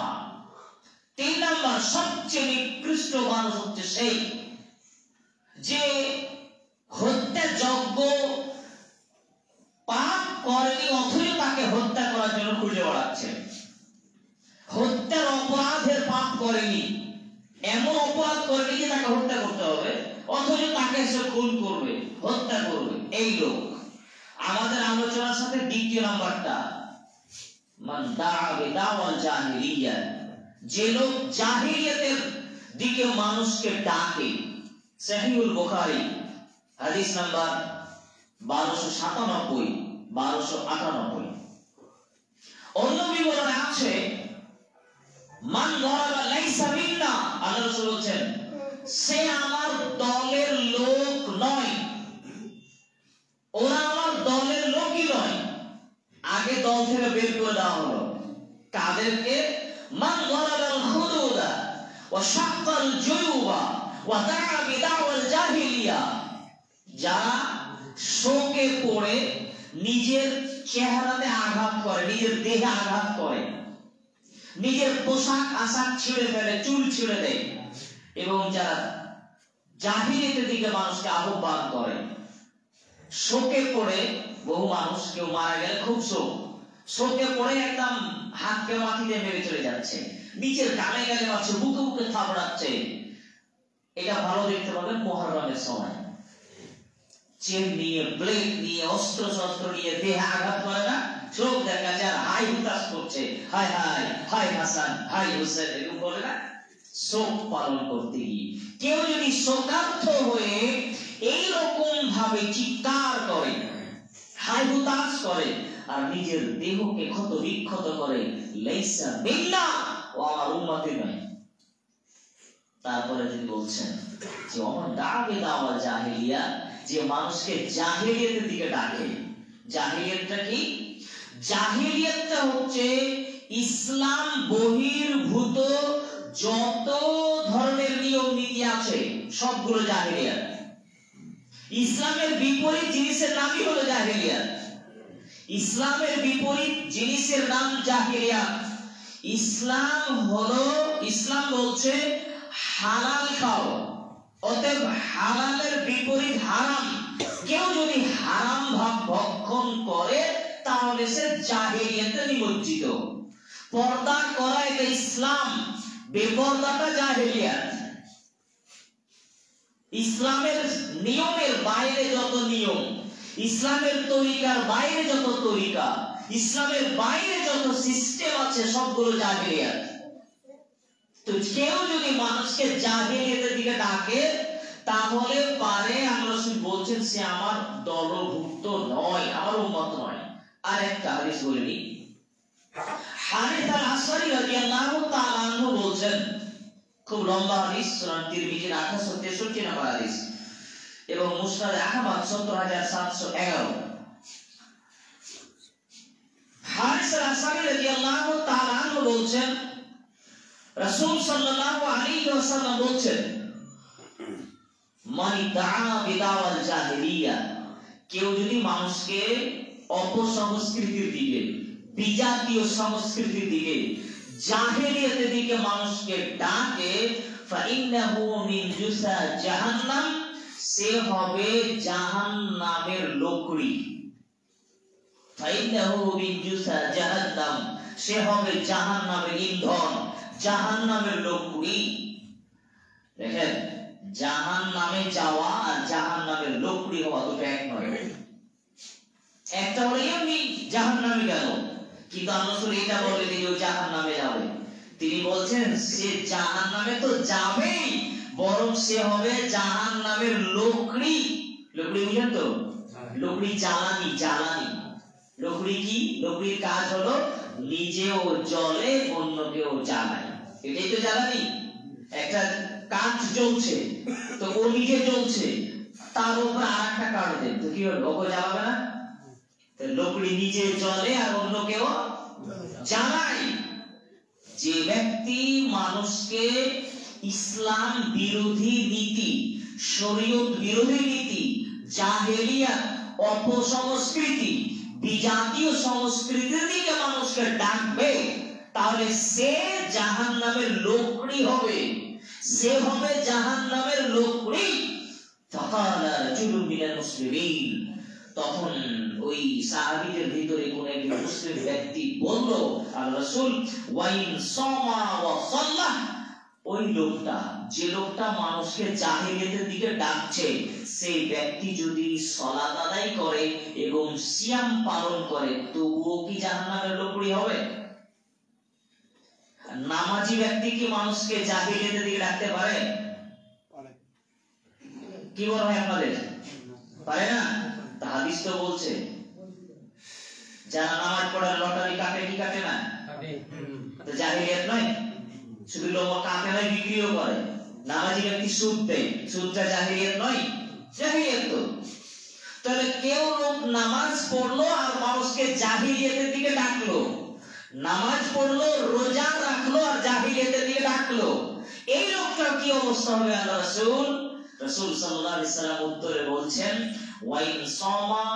তিন নাম্বার সবচেয়ে নিকৃষ্ট মানুষ হচ্ছে সেই যে হত্যাযজ্ঞ পাপ করেনি অথচ তাকে হত্যা করার জন্য খুঁজে বেড়াচ্ছে। হত্যার অপরাধের পাপ করেনি, এমন অপরাধ করেনি যে তাকে হত্যা করতে হবে, অথচ তাকে সে খুন করবে, হত্যা করবে। এই লোক। আমাদের আলোচনার সাথে দ্বিতীয় নাম্বারটা, মান দাআ বিদাওয়াল জাহিলিয়া, যে লোক জাহিলিয়াতের দিকে মানুষকে ডাকে। সহিহুল বুখারী হাদিস নাম্বার 1297 1298। অন্য বিবরণে আছে, মান যারাবা লাইসা মিন্না, আল্লাহ রাসূল বলেন সে আমার দলের লোক নয়, ওরা আমার দলের লোকই নয়। আগে দল থেকে বের করে দেওয়া হলো কাদেরকে? মান যারাবাল খুদুদা ওয়া শাক্কাল জুয়ুবা ওয়া দাআ বিদাওয়াল জাহিলিয়া, যারা শোকে পড়ে নিজের চেহারাতে আঘাত করে, নিজের দেহে আঘাত করে, নিজের পোশাক আশাক ছিঁড়ে ফেলে, চুল ছিঁড়ে দেয়, এবং যারা জাহিলিয়াতের দিকে মানুষকে আহ্বান করে। শোকে পড়ে বহু মানুষ, কেউ মারা গেলে খুব শোকে পড়ে একদম হাতকে মাটিতে মেরে চলে যাচ্ছে, নিজের গালে গালে মারছে, বুকে বুকে থাপড়াচ্ছে। এটা ভালো দেখতে পাবেন মুহররমের সময়। চেন নিয়ে, ব্লেড নিয়ে, অস্ত্র শস্ত্র নিয়ে দেহে আঘাত করে না, চোখ দেখা যায় হাই হুতাশ করছে, হাই হাই হাই হাসান হাই হোসেন, এরকম বলে না। শোক পালন করতে গিয়ে কেউ যদি শোকার্থ হয়ে এইরকম ভাবে চিৎকার করে, হাই হুতাশ করে, আর নিজের দেহকে ক্ষত বিক্ষত করে, লাইসা মিন্না, ও আমার উম্মতে নয়। তারপরে তিনি বলছেন যে ওমান দাআ বিদাওয়াল জাহিলিয়া, যে মানুষকে জাহিলিয়াতের দিকে ডাকে। জাহিলিয়াতটা কি? জাহিলিয়াতটা হচ্ছে ইসলাম বহির্ভূত যত ধরনের নিয়ম নীতি আছে সবগুলো জাহিলিয়াত। ইসলামের বিপরীত জিনিসের নামই হলো জাহিলিয়াত। ইসলামের বিপরীত জিনিসের নাম জাহিলিয়াত। ইসলাম বলছে হালাল খাও, অতএব হালালের বিপরীত হারাম। কেউ যদি হারাম ভাব ভক্ষণ করে তাহলে সে জাহিলিয়াতে নিমজ্জিত। পর্দা করা এটা ইসলাম, বেপর্দাটা জাহিলিয়াত। ইসলামের নিয়মের বাইরে যত নিয়ম, ইসলামের তরিকার বাইরে যত তরিকা, ইসলামের বাইরে যত সিস্টেম আছে সবগুলো জাহেলিয়াত। তো কেউ যদি মানুষকে জাহেলিয়াতের দিকে ডাকে তাহলে পারে আমরা রাসূল বলছেন সে আমার দলভুক্ত নয়, আমার উম্মত নয়। আর একটা হাদিস বলিনি, হারিস আল আসরি রাদিয়াল্লাহু তাআলা আনহু বলছেন, খুব লম্বা হাদিস, সুনান তিরমিজির 863 নম্বর হাদিস এবং মুসনাদ আহমদ 70711। হারিস আল আসরি রাদিয়াল্লাহু তাআলা আনহু বলছেন, রাসূল সাল্লাল্লাহু আলাইহি ওয়াসাল্লাম বলছেন, মান দাআ বিদাওয়াল জাহেলিয়া, কেউ যদি মানুষকে অপসংস্কৃতির দিকে, বিজাতীয় সংস্কৃতির দিকে, জাহেলিয়াতের দিকে মানুষকে ডাকে, ফাইন্নাহু মিন জুসা জাহান্নাম, সে হবে জাহান্নামের লোকড়ি। ফাইন্নাহু মিন জুসা জাহান্নাম, সে হবে জাহান্নামের ইন্ধন, জাহান্নামের লোকড়ি। দেখেন, জাহান্নামে যাওয়া আর জাহান্নামের লোকড়ি হওয়া দুটো এক নয়। একটা হলো এমনি জাহান্নামে গেল, কিন্তু আল্লাহ রাসূল এটা বলেন যে ও জাহান্নামে যাবে। তিনি বলছেন সে জাহান্নামে তো যাবেই, বরং সে হবে জাহান্নামের লোকড়ি। লোকড়ি বুঝেন তো? লোকড়ি জ্বালানি, জ্বালানি। লোকড়ি কি? লোকড়ির কাজ হলো নিজেও জ্বলে অন্যকেও জ্বালায়, এটাই তো জ্বালানি। একটা কাঠ জ্বলছে, তো ও নিজে জ্বলছে, তার উপর আরেকটা কাঠ দেন, তো কি হবে? ওকে জ্বালাবে না? লোকড়ি নিজে জ্বলে আর অন্যকেও জ্বালায়। যে ব্যক্তি মানুষকে ইসলাম বিরোধী নীতি, শরীয়ত বিরোধী নীতি, জাহেলিয়াত, অপসংস্কৃতি, বিজাতীয় সংস্কৃতির দিকে মানুষকে ডাকবে, তাহলে সে জাহান্নামের লোকড়ি হবে, সে হবে জাহান্নামের লোকড়ি। ফাকালা রাজুলুন মিনাল মুসলিমিন, তখন ওই সাহাবীদের ভিতরে কোন একজন মুসলিম ব্যক্তি বলল, আল্লাহর রাসূল ওয়াইন সামা ওয়া সাল্লাহ, ওই লোকটা, যে লোকটা মানুষকে জাহেলিয়াতের দিকে ডাকছে, সেই ব্যক্তি যদি সালাত আদায় করে এবং সিয়াম পালন করে, তবুও কি জাহান্নামের লোকড়ি হবে? নামাজি ব্যক্তি কি মানুষকে জাহেলিয়াতের দিকে ডাকতে পারে? কি মনে হয় আপনাদের? পারে না? হাদিস তো বলছে যারা নামাজ পড়ে লটারি কাটে, কি কাটে না? তো জাহেলিয়াত নয়? শুধু লোক কাটে না, বিক্রিও করে। নামাজি ব্যক্তি সুদ দেয়, সুদটা জাহেলিয়াত নয়? জাহেলিয়াত তো। তাহলে কেউ লোক নামাজ পড়লো আর মানুষকে জাহেলিয়াতের দিকে ডাকলো, নামাজ পড়লো, রোজা রাখলো আর জাহেলিয়াতের দিকে ডাকলো, এই লোকটার কি অবস্থা হবে? আল্লাহ রাসূল সাল্লাল্লাহু আলাইহি সাল্লাম উত্তরে বলছেন, ওয়াইন সামা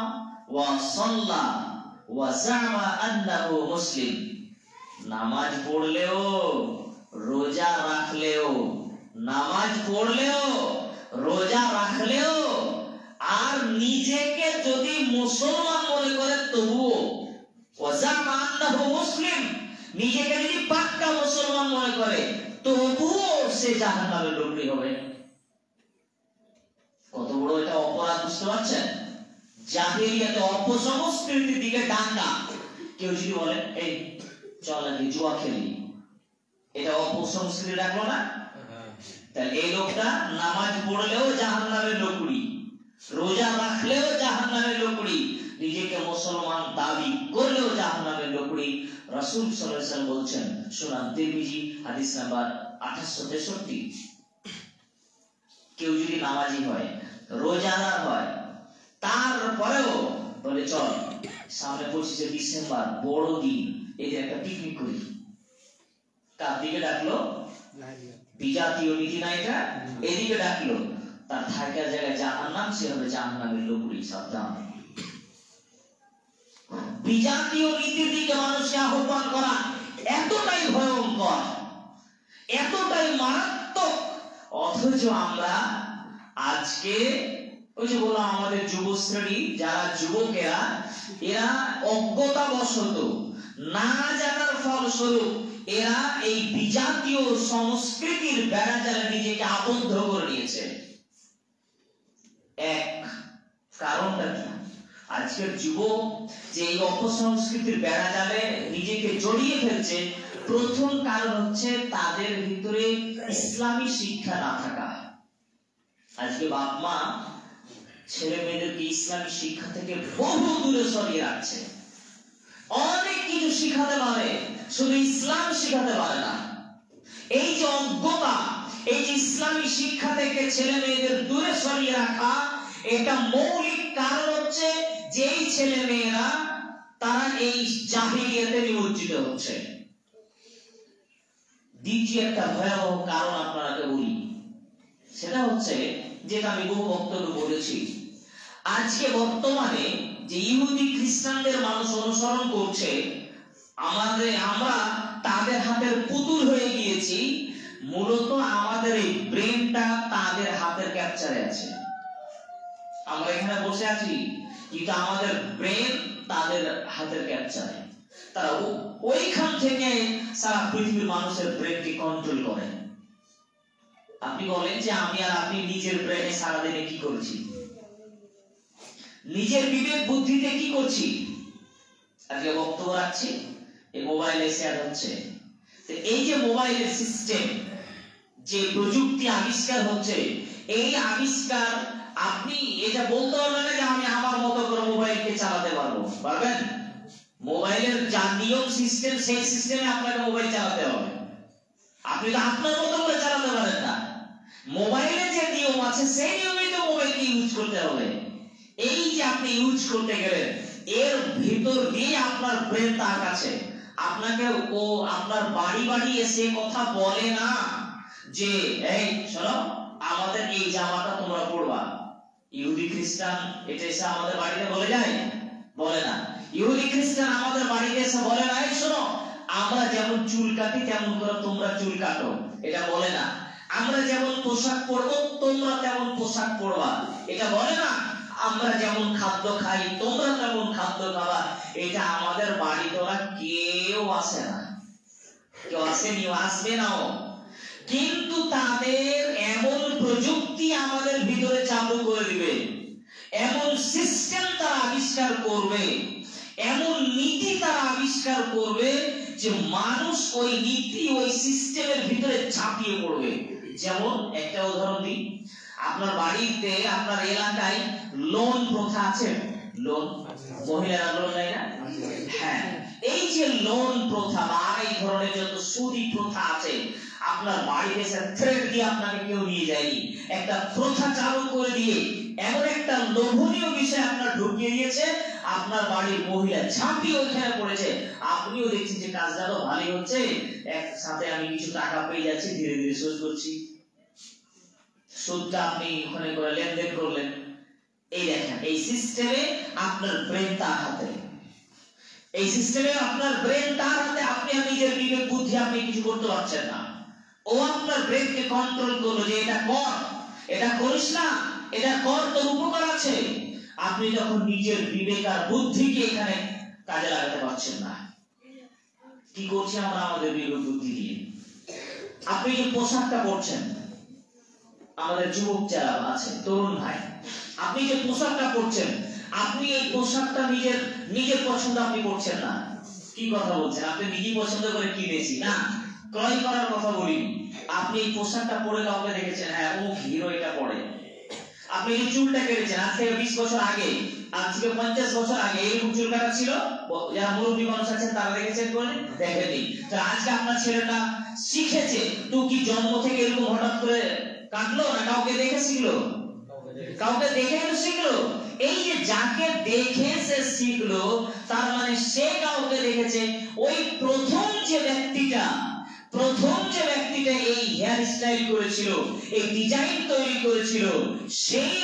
ওয়া সাল্লা ওয়া জামা আন্নাহু মুসলিম, নামাজ পড়লেও, রোজা রাখলেও, নামাজ পড়লেও, রোজা রাখলেও আর নিজেকে যদি মুসলমান মনে করে তবুও, ওয়া জামা আন্নাহু মুসলিম, নিজেকে যদি পাক্কা মুসলমান মনে করে তবুও সে জাহান্নামের লোকড়ি হবে। কত বড় এটা অপরাধ, বুঝতে পারছেন? জাহেলিয়াত, অপসংস্কৃতির দিকে ডাকা। কেউ যদি বলে এই চল আগে জুয়া খেলি, এটা অপসংস্কৃতি ডাকলো না? তাহলে এই লোকটা নামাজ পড়লেও জাহান্নামের লোকড়ি, রোজা রাখলেও জাহান্নামের লোকড়ি, নিজেকে মুসলমান দাবি করলেও জাহান্নামের লোকড়ি। রাসূল সাল্লাল্লাহু আলাইহি ওয়াসাল্লাম বলছেন, সুনান তিরমিজি হাদিস নাম্বার 863, কেউ যদি নামাজি হয়, রোজাদার হয়, তারপরেও বলে চল সামনে 25শে ডিসেম্বর বড় দিন, এই যে একটা পিকনিক করি, তার দিকে ডাকলো, বিজাতীয় নীতি না এটা, এদিকে ডাকলো, তার থাকার জায়গায় জাহান্নাম, সে হবে জাহান্নামের লোকড়ি। সাবধান। বিজাতীয় নীতির দিকে মানুষকে আহ্বান করা এতটাই ভয়ঙ্কর, এতটাই মারাত্মক, অথচ আমরা আজকে ওই যে বললাম আমাদের যুবশ্রেণী, যারা যুবকেরা, এরা অজ্ঞতাবশত, না জানার ফলস্বরূপ এরা এই বিজাতীয় সংস্কৃতির বেড়াজালে নিজেকে আবদ্ধ করে নিয়েছে। এক, কারণটা কি? আজকের যুবক যে এই অপসংস্কৃতির বেড়া জালে নিজেকে জড়িয়ে ফেলছে, প্রথম কারণ হচ্ছে তাদের ভিতরে ইসলামী শিক্ষা না থাকা। আজকে বাপ মা ছেলে মেয়েদেরকে ইসলামী শিক্ষা থেকে বহু দূরে সরিয়ে রাখছে। অনেক কিছু শিখাতে পারে, শুধু ইসলাম শিখাতে পারে না। এই যে অজ্ঞতা, এই যে ইসলামী শিক্ষা থেকে ছেলে মেয়েদের দূরে সরিয়ে রাখা, এটা মৌলিক কারণ হচ্ছে যেই ছেলে মেয়েরা তারা এই জাহিলিয়াতে নিমজ্জিত হচ্ছে। দ্বিতীয় একটা ভয়াবহ কারণ আপনাকে বলি, সেটা হচ্ছে যেটা আমি বহু বক্তব্য বলেছি, আজকে বর্তমানে যে ইহুদি খ্রিস্টানদের মানুষ অনুসরণ করছে, আমরা তাদের হাতের পুতুল হয়ে গিয়েছি। মূলত আমাদের এই ব্রেনটা তাদের হাতের ক্যাপচারে আছে। আমরা এখানে বসে আছি, কিন্তু আমাদের ব্রেন তাদের হাতের ক্যাপচারে। তারা ওইখান থেকে সারা পৃথিবীর মানুষের ব্রেনকে কন্ট্রোল করে। আপনি বলেন যে আমি আর আপনি নিজের ব্রেনে সারাদিনে কি করছি, নিজের বিবেক বুদ্ধিতে কি করছি? আজকে বক্তব্য রাখছি, এই মোবাইলে শেয়ার হচ্ছে। এই যে মোবাইলের সিস্টেম, যে প্রযুক্তি আবিষ্কার হচ্ছে, এই আবিষ্কার আপনি এটা বলতে পারবেন না যে আমি আমার মতো করে মোবাইলকে চালাতে পারবো। পারবেন? মোবাইলের যা নিয়ম সিস্টেম, সেই সিস্টেমে আপনাকে মোবাইল চালাতে হবে। আপনি তো আপনার মতো করে চালাতে পারেন না। মোবাইলে যে নিয়ম আছে সেই নিয়মেই তো মোবাইলকে ইউজ করতে হবে। এই যে আপনি ইউজ করতে গেলেন, এর ভিতর দিয়ে আপনার ব্রেন তার কাছে। আপনাকে ও আপনার বাড়ি বাড়ি এসে কথা বলে না যে এই শোনো আমাদের এই জামাটা তোমরা পরবা। ইহুদি খ্রিস্টান এটা এসে আমাদের বাড়িতে বলে যায়? বলে না। ইহুদি খ্রিস্টান আমাদের বাড়িতে এসে বলে না এই শোনো আমরা যেমন চুল কাটি তেমন করে তোমরা চুল কাটো, এটা বলে না। আমরা যেমন পোশাক পরবো তোমরা তেমন পোশাক পরবা, এটা বলে না। আমরা যেমন খাদ্য খাই তোমরা তেমন খাদ্য খাবা, এটা আমাদের বাড়িতে ওরা কেউ আসে না, কেউ আসেনি, আসবে নাও। কিন্তু তাদের এমন প্রযুক্তি আমাদের ভিতরে চালু করে দিবে, এমন সিস্টেম তারা আবিষ্কার করবে, এমন নীতি তারা আবিষ্কার করবে যে মানুষ ওই নীতি ওই সিস্টেমের ভিতরে ঝাঁপিয়ে পড়বে। যেমন একটা উদাহরণ দিই, আপনার বাড়িতে আপনার এলাকায় লোন প্রথা আছে? লোন মহিলারা লোন নেয় না? হ্যাঁ, এই যে লোন প্রথা বা এই ধরনের যত সুদি প্রথা আছে, আপনার বাড়িতে এসে থ্রেড দিয়ে আপনাকে কেউ নিয়ে যায়নি, একটা প্রথা চালু করে দিয়ে এমন একটা লোভনীয় বিষয় আপনার ঢুকিয়ে দিয়েছে, আপনার বাড়ির মহিলা ঝাঁপিয়ে ওইখানে পড়েছে। আপনিও দেখছেন যে কাজটা তো ভালোই হচ্ছে, একসাথে আমি কিছু টাকা পেয়ে যাচ্ছি, ধীরে ধীরে শোধ করছি। সুদটা আপনি ওখানে করে লেনদেন করলেন। এই দেখেন এই সিস্টেমে আপনার ব্রেন তার হাতে, এই সিস্টেমে আপনার ব্রেন তার হাতে। আপনি নিজের বিবেক বুদ্ধি আপনি কিছু করতে পারছেন না। ও আপনার ব্রেনকে কন্ট্রোল করলো যে এটা কর, এটা করিস না, এটা কর, তোর উপকার আছে। আপনি যখন নিজের বিবেক আর বুদ্ধিকে এখানে কাজে লাগাতে পারছেন না, কি করছি আমরা আমাদের বিবেক বুদ্ধি দিয়ে? আপনি যে পোশাকটা পরছেন, আমাদের যুবক যারা আছে, তরুণ ভাই, আপনি যে পোশাকটা পরছেন, আপনি এই পোশাকটা নিজের পছন্দ আপনি করছেন না। কি কথা বলছেন? আপনি নিজেই পছন্দ করে কিনেছি না, ক্রয় করার কথা বলিনি। আপনি এই পোশাকটা পরে কাউকে দেখেছেন, হ্যাঁ ও হিরো এটা পরে। আপনি এই চুলটা কেটেছেন, আজ থেকে 20 বছর আগে, আজ থেকে 50 বছর আগে এরকম চুল কাটা ছিল? যারা মুরব্বী মানুষ আছেন তারা দেখেছেন? বলে দেখেনি। তো আজকে আপনার ছেলেটা শিখেছে, তো কি জন্ম থেকে এরকম হঠাৎ করে কাটলো না কাউকে দেখে শিখলো? কাউকে দেখে শিখলো। এই যে যাকে দেখে সে শিখলো, তার মানে সে কাউকে দেখেছে। ওই প্রথম যে ব্যক্তিটা এই হেয়ার স্টাইল করেছিল, এই ডিজাইন তৈরি করেছিল, সেই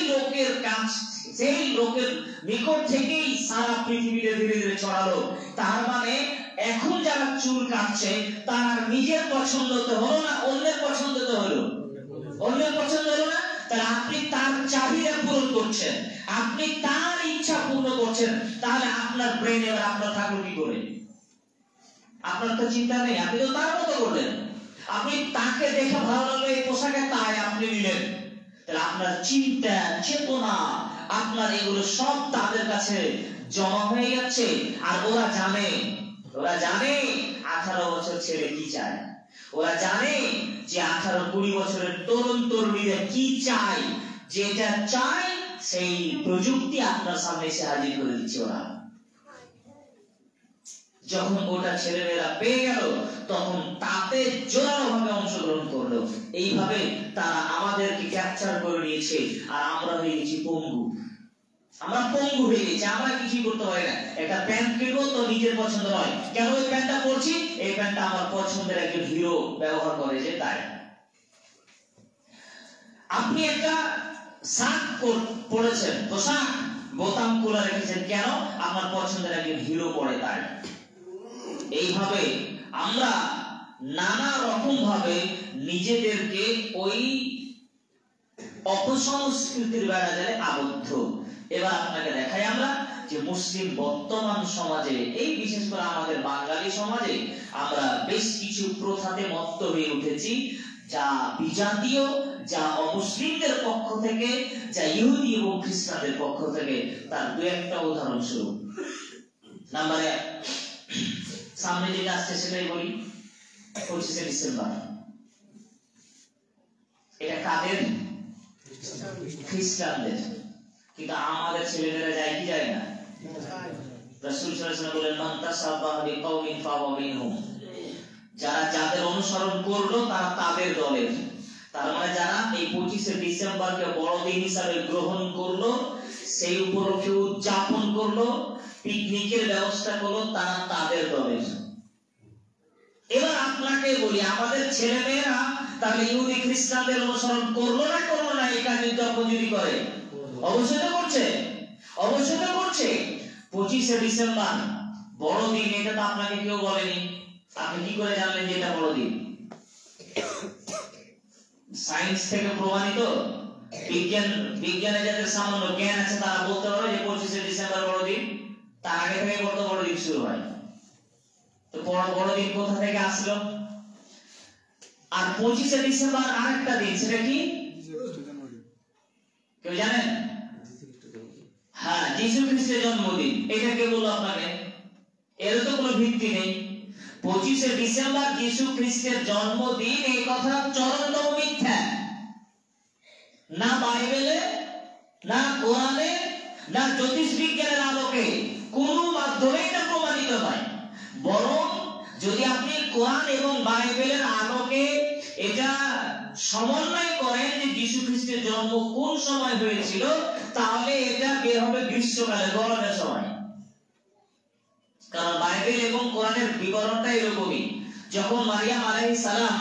লোকের নিকট থেকেই সারা পৃথিবীতে ধীরে ধীরে ছড়ালো। তার মানে এখন যারা চুল কাটছে তার নিজের পছন্দ তো হলো না, অন্যের পছন্দ তো হলো। অন্যের পছন্দ হলো না, তাহলে আপনি তার চাহিদা পূরণ করছেন, আপনি তার ইচ্ছা পূর্ণ করছেন। তাহলে আপনার ব্রেন এবার আপনার থাকলো কি করে? আপনার তো চিন্তা নেই, আপনি তো তার মতো করলেন। আপনি তাকে দেখে ভালো লাগলো এই পোশাকে, তাই আপনি নিলেন। তাহলে আপনার চিন্তা চেতনা আপনার এগুলো সব তাদের কাছে জমা হয়ে যাচ্ছে। আর ওরা জানে 18 বছর ছেলে কি চায়, ওরা জানে যে 18-20 বছরের তরুণ তরুণীরা কি চায়, যেটা চায় সেই প্রযুক্তি আপনার সামনে এসে হাজির করে দিচ্ছে। ওরা যখন ওটা ছেলেমেয়েরা পেয়ে গেল তখন তাতে জোরালো ভাবে অংশগ্রহণ করলো। এইভাবে তারা আমাদেরকে ক্যাপচার করে নিয়েছে আর আমরা হয়ে গেছি পঙ্গু। আমরা পঙ্গু হয়ে গেছি, আমরা কিছুই করতে পারি না। একটা প্যান্ট কিনবো তো নিজের পছন্দ নয়, কেন ওই প্যান্টটা পরছি, এই প্যান্টটা আমার পছন্দের একজন হিরো ব্যবহার করে যে তাই। আপনি একটা শার্ট পরেছেন, পোশাক বোতাম খোলা রেখেছেন, কেন, আপনার পছন্দের একজন হিরো পরে তাই। এইভাবে আমরা নানা রকম ভাবে নিজেদেরকে ওই অপসংস্কৃতির বেড়াজালে আবদ্ধ। এবার আপনাকে দেখাই আমরা যে মুসলিম বর্তমান সমাজে, এই বিশেষ করে আমাদের বাঙালি সমাজে আমরা বেশ কিছু প্রথাতে মত্ত হয়ে উঠেছি, যা বিজাতীয়, যা অমুসলিমদের পক্ষ থেকে, যা ইহুদি এবং খ্রিস্টানদের পক্ষ থেকে। তার দু একটা উদাহরণস্বরূপ, নাম্বার 1, সামনে যেটা আসছে সেটাই বলি, 25শে ডিসেম্বর। এটা কাদের? খ্রিস্টানদের। কিন্তু আমাদের ছেলেমেয়েরা যায় কি যায় না? রাসূল সাল্লাল্লাহু আলাইহি ওয়াসাল্লাম বলেন, মান তাসাব্বাহা বিকাওমিন ফাহুয়া মিনহুম। যারা যাদের অনুসরণ করলো তারা তাদের দলের। তার মানে যারা এই 25শে ডিসেম্বরকে বড়দিন হিসাবে গ্রহণ করলো, সেই উপলক্ষে উদযাপন করলো, পিকনিকের ব্যবস্থা করলো, তারা তাদের দলের। এবার আপনাকে বলি, আমাদের ছেলেমেয়েরা তাহলে ইহুদি খ্রিস্টানদের অনুসরণ করলো না করলো না? এই কাজ যদি করে, অবশ্যই তো করছে, অবশ্যই তো করছে। 25শে ডিসেম্বর বড়দিন, এটা তো আপনাকে কেউ বলেনি। আপনি কি করে জানলেন যে এটা বড়দিন? সায়েন্স থেকে প্রমাণিত। বিজ্ঞানে যাদের সামান্য জ্ঞান আছে তারা বলতে পারে যে 25শে ডিসেম্বর বড়দিন। তার আগে থেকে কত বড়দিন শুরু হয়। তো বড়দিন কোথা থেকে আসলো? আর 25শে ডিসেম্বর আরেকটা দিন, সেটা কি কেউ জানেন? হ্যাঁ, যীশু খ্রিস্টের জন্মদিন। এটা কে বললো আপনাকে? এর তো কোনো ভিত্তি নেই। 25শে ডিসেম্বর যীশু খ্রিস্টের জন্মদিন, এই কথা চরমতম মিথ্যা। না বাইবেলে, না কোরআনে, না জ্যোতিষ বিজ্ঞানের আলোকে কোন মাধ্যমে এটা প্রমাণিত নয়। বরং যদি আপনি কোরআন এবং বাইবেলের আলোকে এটা সমন্বয় করেন যে যীশু খ্রিস্টের জন্ম কোন সময় হয়েছিল, তাহলে এটা বের হবে গ্রীষ্মকালে, গরমের সময়। কারণ বাইবেল এবং কোরআনের বিবরণটা এরকমই। যখন মারিয়াম আলাইহিস সালাম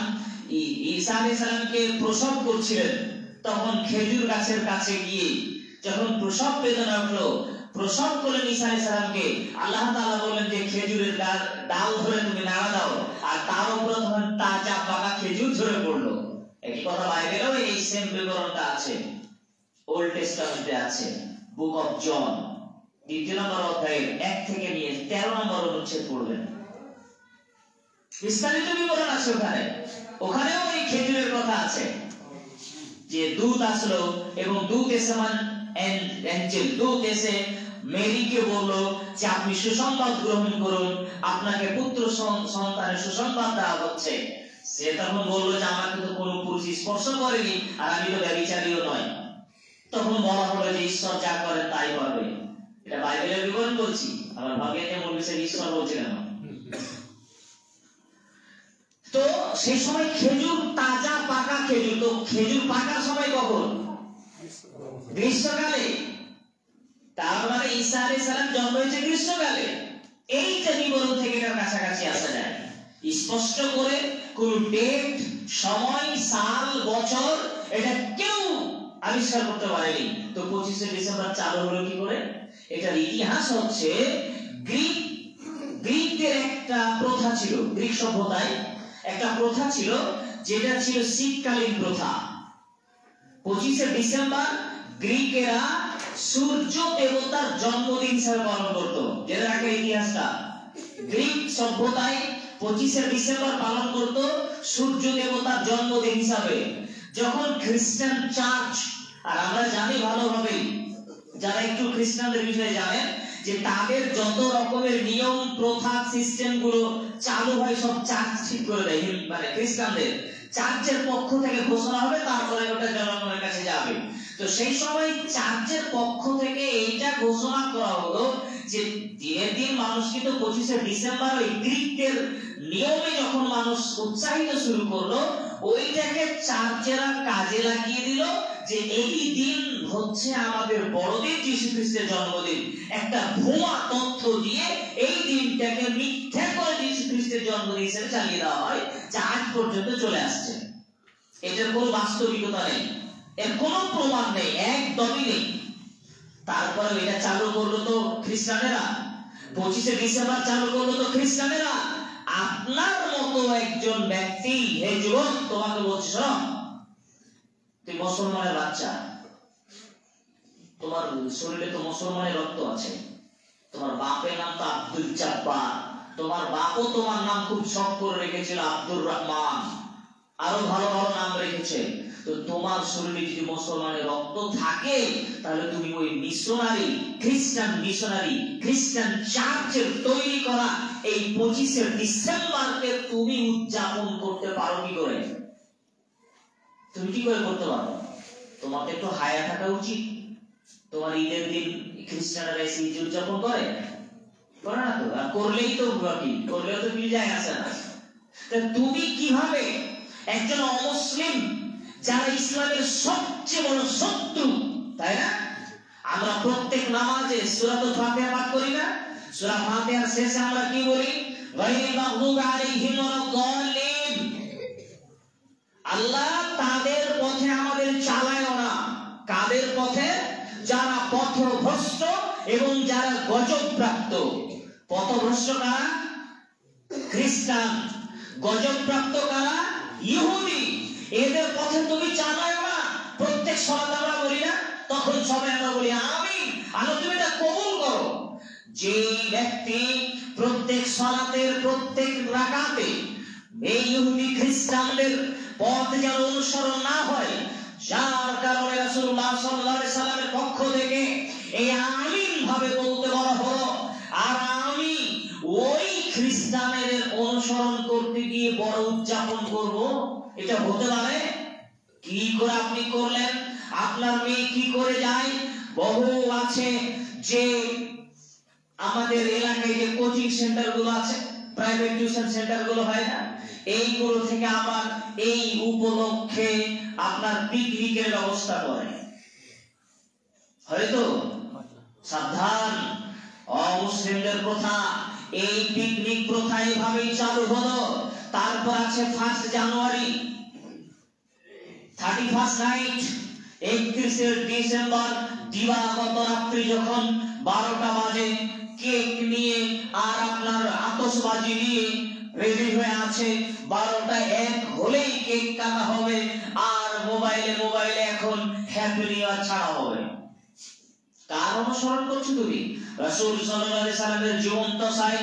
ঈসা আলাইহিস সালামকে প্রসব করছিলেন, তখন খেজুর গাছের কাছে গিয়ে যখন প্রসব বেদনা উঠলো, প্রসব করলেন ঈসা আলাইহিস সালামকে, আল্লাহ তাআলা বললেন যে খেজুরের ডাল ধরে তুমি নাড়া দাও, আর তার উপর তখন তাজা পাকা খেজুর ঝরে পড়লো। একই কথা বাইবেলেও এই সেম বিবরণটা আছে, ওল্ড টেস্টামেন্টে আছে। বুক অফ জন 2 নম্বর অধ্যায়ের 1 থেকে নিয়ে 13 নম্বর অনুচ্ছেদ পড়বেন, বিস্তারিত বিবরণ আছে ওখানে। ওখানেও এই খেজুরের কথা আছে যে দূত আসলো এবং দূত এসে এঞ্জেল দূত এসে মেরিকে বললো যে আপনি সুসংবাদ গ্রহণ করুন, আপনাকে পুত্র সন্তানের সুসংবাদ দেওয়া হচ্ছে। সে তখন বললো যে আমাকে তো কোনো পুরুষ স্পর্শ করেনি, আর আমি তো ব্যভিচারীও নয়। তখন বলা হলো যে ঈশ্বর যা করেন তাই হবে। এটা বাইবেলের বিবরণ বলছি, আমার ভাবিয়ে যে মূল বিষয় ঈশ্বর বলছে না। তো সেই সময় খেজুর তাজা পাকা খেজুর, তো খেজুর পাকার সময় কখন? গ্রীষ্মকালে। তার মানে ঈসা আলাইহিস সালাম জন্ম হয়েছে গ্রীষ্মকালে। এইটা বিবরণ থেকে এটার কাছাকাছি আসা যায়। স্পষ্ট করে কোন ডেট, সময়, সাল, বছর এটা কেউ আবিষ্কার করতে পারেনি। তো 25শে ডিসেম্বর চালু হলো কি করে? এটার ইতিহাস হচ্ছে গ্রিকদের একটা প্রথা ছিল, গ্রিক সভ্যতায় একটা প্রথা ছিল, যেটা ছিল শীতকালীন প্রথা। 25শে ডিসেম্বর গ্রিকেরা সূর্য দেবতার জন্মদিন হিসেবে পালন করত। যেটা একটা ইতিহাসটা, গ্রিক সভ্যতায় 25শে ডিসেম্বর পালন করত সূর্য দেবতার জন্মদিন হিসাবে। যখন খ্রিস্টান চার্চ, আর আমরা জানি ভালোভাবে, যারা একটু খ্রিস্টানদের বিষয়ে জানেন, যে তাদের যত রকমের নিয়ম প্রথা সিস্টেম গুলো চালু হয় সব চার্চ ঠিক করে দেয়। মানে খ্রিস্টানদের চার্চের পক্ষ থেকে ঘোষণা হবে, তারপরে ওটা জনগণের কাছে যাবে। তো সেই সময় চার্চের পক্ষ থেকে এইটা ঘোষণা করা হলো যে দিনের দিন মানুষ কিন্তু 25শে ডিসেম্বর ওই গ্রিকদের নিয়মে যখন মানুষ উৎসাহিত শুরু করলো, ওইটাকে চার্চেরা কাজে লাগিয়ে দিল যে এই দিন হচ্ছে আমাদের বড়দিন, যীশু খ্রিস্টের জন্মদিন। একটা ভুয়া তথ্য দিয়ে এই দিনটাকে মিথ্যা করে যীশু খ্রিস্টের জন্মদিন হিসেবে চালিয়ে দেওয়া হয়, যা আজ পর্যন্ত চলে আসছে। এটার কোনো বাস্তবিকতা নেই, এর কোনো প্রমাণ নেই, একদমই নেই। তারপরে এটা চালু করলো তো খ্রিস্টানেরা, 25শে ডিসেম্বর চালু করলো তো খ্রিস্টানেরা। আপনার মতো একজন ব্যক্তি, হে যুবক, তোমাকে বলছি, শোনো, তুই মুসলমানের বাচ্চা, তোমার শরীরে তো মুসলমানের রক্ত আছে, তোমার বাপের নাম তো আব্দুল জব্বার, তোমার বাপও তোমার নাম খুব শখ করে রেখেছিল আব্দুর রহমান, আরো ভালো ভালো নাম রেখেছে। তো তোমার শরীরে যদি মুসলমানের রক্ত থাকে, তাহলে তুমি ওই মিশনারি, খ্রিস্টান মিশনারি, খ্রিস্টান চার্চের তৈরি করা এই 25শে ডিসেম্বরকে তুমি উদযাপন করতে পারো কি করে? তুমি কি করে করতে পারো? তোমার একটু হায়া থাকা উচিত। তোমার ঈদের দিন খ্রিস্টানরা এসে ঈদ উদযাপন করে না তো, আর করলেই তো কি, করলেও তো কি যায় আসে না। তুমি কিভাবে একজন অমুসলিম, যারা ইসলামের সবচেয়ে বড় শত্রু, তাই না? আমরা প্রত্যেক নামাজে সূরাতুল ফাতিহা পাঠ করি না? সূরা ফাতিহার শেষে আমরা কি বলি? গায়রিল মাগদুবি আলাইহিম ওয়ালাদ-দাল্লিন। আল্লাহ তাদের পথে আমাদের চালায় না। কাদের পথে? যারা পথভ্রষ্ট এবং যারা গজবপ্রাপ্ত। পথভ্রষ্ট কারা? খ্রিস্টান। গজবপ্রাপ্ত কারা? ইহুদি। এদের পথে তুমি চালায় না। প্রত্যেক সালাত আমরা বলি না, তখন সবাই আমরা বলি আমিন, আর তুমি এটা কবুল করো। যে ব্যক্তি প্রত্যেক সালাতের প্রত্যেক রাকাতে এই ইহুদি খ্রিস্টানদের পথ যেন অনুসরণ না হয়, যার কারণে রাসূলুল্লাহ সাল্লাল্লাহু আলাইহি সাল্লামের পক্ষ থেকে এই আমিন ভাবে বলতে বলা হলো। আর আমি ওই খ্রিস্টানের অনুসরণ করতে গিয়ে বড় উদযাপন করব, এটা হতে পারে? কি করে আপনি করলেন? আপনার মেয়ে কি করে যায়? বহু আছে যে আমাদের এলাকায় যে কোচিং সেন্টার গুলো আছে, প্রাইভেট টিউশন সেন্টার গুলো হয় না, এইগুলো থেকে আবার এই উপলক্ষে আপনার পিকনিকের ব্যবস্থা করে। হয়তো সাবধান, অমুসলিমদের প্রথা, এই পিকনিক প্রথা এইভাবেই চালু হলো। তারপর আছে 1 জানুয়ারি, 31 নাইট, 31শে ডিসেম্বর দিবাগত রাত্রি যখন 12টা বাজে, কেক নিয়ে আর আপনার আতশবাজি নিয়ে রেডি হয়ে আছে, 12টা 1 হলেই কেক কাটা হবে, আর মোবাইলে এখন হ্যাপি নিউ ইয়ার ছাড়া হবে। কার অনুসরণ করছো তুমি? রাসূল সাল্লাল্লাহু আলাইহি সাল্লামের জীবন্ত সাই,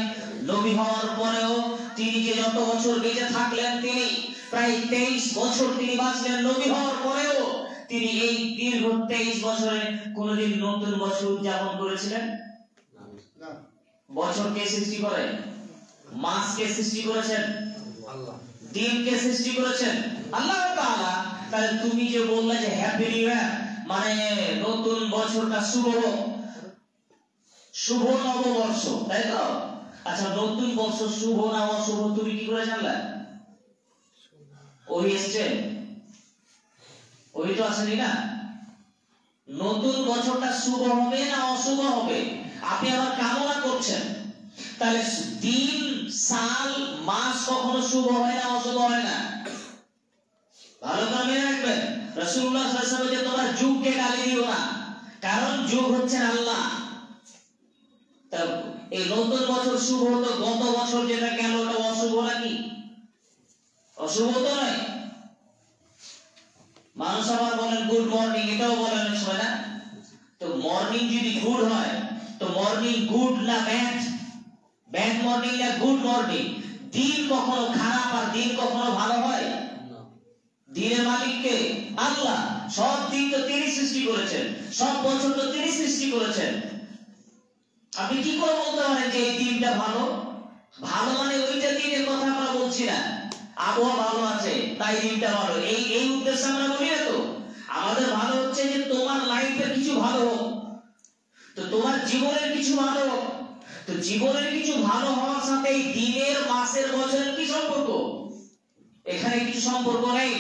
নবী হওয়ার পরেও তিনি যে যত বছর বেঁচে থাকলেন, তিনি প্রায় 23 বছর তিনি বাঁচলেন। নবী হওয়ার পরেও তিনি এই দীর্ঘ 23 বছরে কোনদিন নতুন বছর উদযাপন করেছিলেন? না। বছর কে সৃষ্টি করে? মাস কে সৃষ্টি করেছেন? আল্লাহ। দিন কে সৃষ্টি করেছেন? আল্লাহ তাআলা। তাহলে তুমি যে বললে যে হ্যাপি নিউ ইয়ার, মানে নতুন বছরটা শুভ নববর্ষ, তাই তো? আচ্ছা, নতুন বছর শুভ না অশুভ তুমি কি করে জানলে? ওই এসছে, ওই তো আসেনি না। নতুন বছরটা শুভ হবে না অশুভ হবে আপনি আবার কামনা করছেন। তাহলে দিন, সাল, মাস কখনো শুভ হয় না অশুভ হয় না। ভালো করে মনে রাখবেন, রাসূলুল্লাহ সাল্লাল্লাহু আলাইহি ওয়াসাল্লাম যে তোমরা যুগকে গালি দিও না, কারণ যুগ হচ্ছেন আল্লাহ। তা এই নতুন বছর শুভ হতো, গত বছর যেটা গেল ওটা অশুভ নাকি? অশুভ তো নয়। মানুষ আবার বলেন গুড মর্নিং, এটাও বলেন অনেক সময় না। তো মর্নিং যদি গুড হয়, তো মর্নিং গুড না ব্যাড? ব্যাড মর্নিং না গুড মর্নিং? দিন কখনো খারাপ আর দিন কখনো ভালো হয়? দিনের মালিককে আল্লাহ। সব দিন তো তিনি সৃষ্টি করেছেন, সব বছর তো তিনি সৃষ্টি করেছেন। আপনি কি করে বলতে পারেন যে এই দিনটা ভালো? ভালো মানে ওইটা দিনের কথা আমরা বলছি না। আবহাওয়া ভালো আছে তাই দিনটা ভালো, এই উদ্দেশ্যে আমরা বলি না তো। আমাদের ভালো হচ্ছে যে তোমার লাইফে কিছু ভালো হোক, তো তোমার জীবনের কিছু ভালো হোক। তো জীবনের কিছু ভালো হওয়ার সাথে এই দিনের, মাসের, বছরের কি সম্পর্ক? এখানে কিছু সম্পর্ক নেই।